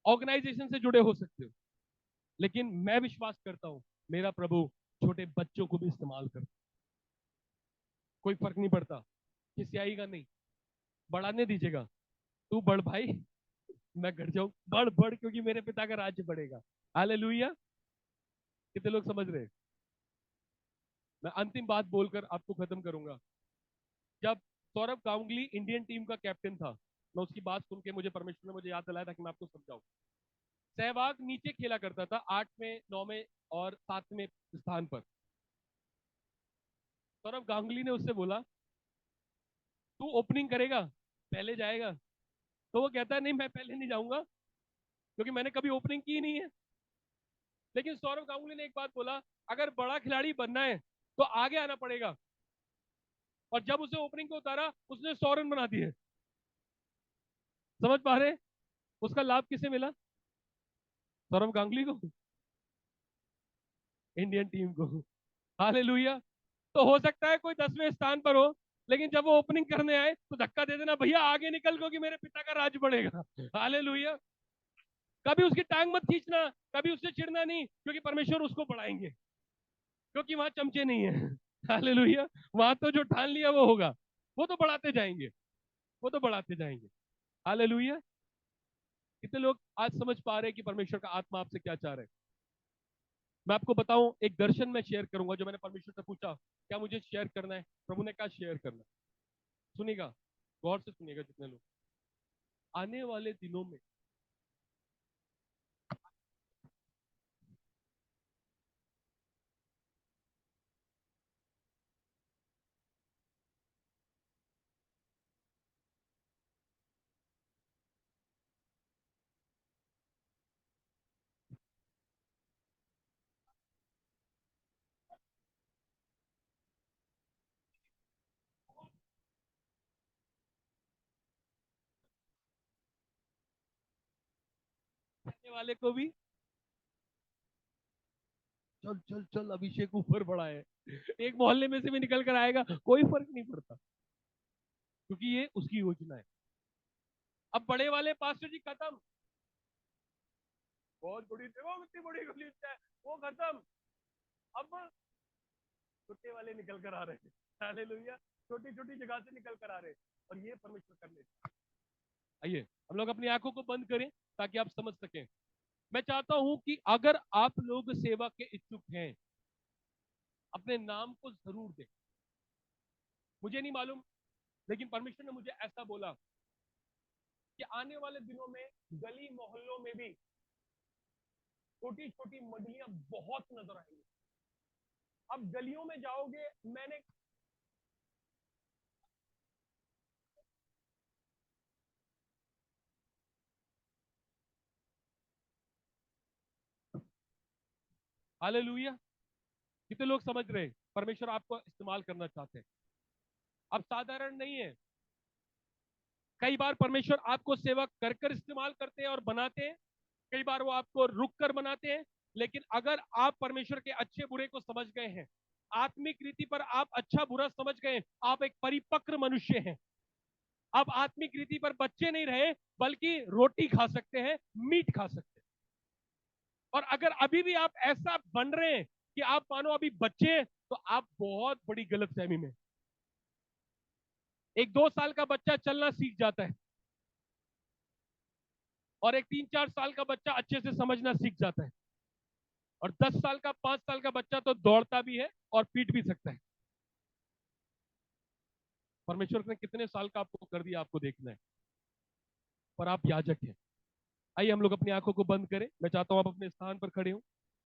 ऑर्गेनाइजेशन से जुड़े हो सकते हो, लेकिन मैं विश्वास करता हूं मेरा प्रभु छोटे बच्चों को भी इस्तेमाल करता। कोई फर्क नहीं पड़ता, खिसियाएगा नहीं, बढ़ाने दीजिएगा। तू बढ़ भाई, मैं घट जाऊं, बढ़ बढ़, क्योंकि मेरे पिता का राज्य बढ़ेगा। हालेलुया। कितने लोग समझ रहे हैं? मैं अंतिम बात बोलकर आपको खत्म करूंगा। जब सौरभ गांगुली इंडियन टीम का कैप्टन था, मैं उसकी बात सुन के मुझे परमेश्वर ने मुझे याद दिलाया था कि मैं आपको समझाऊं। सहवाग नीचे खेला करता था, 8वें 9वें और 7वें स्थान पर। सौरभ गांगुली ने उससे बोला तू ओपनिंग करेगा, पहले जाएगा? तो वो कहता है नहीं, मैं पहले नहीं जाऊंगा, क्योंकि मैंने कभी ओपनिंग की नहीं है। लेकिन सौरभ गांगुली ने एक बात बोला, अगर बड़ा खिलाड़ी बनना है तो आगे आना पड़ेगा। और जब उसे ओपनिंग को उतारा, उसने 100 रन बना दिए। समझ पा रहे? उसका लाभ किसे मिला? सौरभ गांगुली को, इंडियन टीम को। हालेलुया। तो हो सकता है कोई 10वें स्थान पर हो, लेकिन जब वो ओपनिंग करने आए तो धक्का दे देना, भैया आगे निकल, क्योंकि मेरे पिता का राज बढ़ेगा। हालेलुया। कभी उसकी टांग मत खींचना, कभी उससे चिढ़ना नहीं, क्योंकि परमेश्वर उसको बढ़ाएंगे, क्योंकि वहां चमचे नहीं है। हालेलुया। वहां तो जो ठान लिया वो होगा, वो तो बढ़ाते जाएंगे, वो तो बढ़ाते जाएंगे। हालेलुया। कितने लोग आज समझ पा रहे हैं कि परमेश्वर का आत्मा आपसे क्या चाह रहा है? मैं आपको बताऊं, एक दर्शन में शेयर करूंगा जो मैंने परमेश्वर से पूछा, क्या मुझे शेयर करना है? प्रभु ने कहा शेयर करना। सुनिएगा, गौर से सुनिएगा जितने लोग। आने वाले दिनों में आने वाले को भी चल चल चल, अभिषेक ऊपर बढ़ा है, एक मोहल्ले में से भी निकल कर आएगा, कोई फर्क नहीं पड़ता, क्योंकि ये उसकी योजना है। अब बड़े वाले पास्टर जी खत्म, बहुत बड़ी थी वो, कितनी बड़ी गली है, वो खत्म। अब छोटे वाले निकल कर आ रहे हैं। हालेलुया। छोटी छोटी जगह से निकल कर आ रहे हैं, और ये परमेश्वर करने। आइए हम लोग अपनी आंखों को बंद करें ताकि आप समझ सकें। मैं चाहता हूं कि अगर आप लोग सेवा के इच्छुक हैं, अपने नाम को जरूर दें। मुझे नहीं मालूम, लेकिन परमेश्वर ने मुझे ऐसा बोला कि आने वाले दिनों में गली मोहल्लों में भी छोटी छोटी मंडलियां बहुत नजर आएंगी। अब गलियों में जाओगे, मैंने हालेलुया। कितने लोग समझ रहे हैं? परमेश्वर आपको इस्तेमाल करना चाहते हैं। अब साधारण नहीं है, कई बार परमेश्वर आपको सेवा कर कर इस्तेमाल करते हैं और बनाते हैं, कई बार वो आपको रुक कर बनाते हैं। लेकिन अगर आप परमेश्वर के अच्छे बुरे को समझ गए हैं, आत्मिक रीति पर आप अच्छा बुरा समझ गए हैं, आप एक परिपक्व मनुष्य हैं। आप आत्मिक रीति पर बच्चे नहीं रहे, बल्कि रोटी खा सकते हैं, मीट खा सकते हैं। और अगर अभी भी आप ऐसा बन रहे हैं कि आप मानो अभी बच्चे हैं, तो आप बहुत बड़ी गलतफहमी में। एक 2 साल का बच्चा चलना सीख जाता है, और एक 3 4 साल का बच्चा अच्छे से समझना सीख जाता है, और 10 साल का 5 साल का बच्चा तो दौड़ता भी है और पीट भी सकता है। परमेश्वर ने कितने साल का आपको कर दिया, आपको देखना है। पर आप याजक हैं। आइए हम लोग अपनी आंखों को बंद करें। मैं चाहता हूं आप अपने स्थान पर खड़े हो।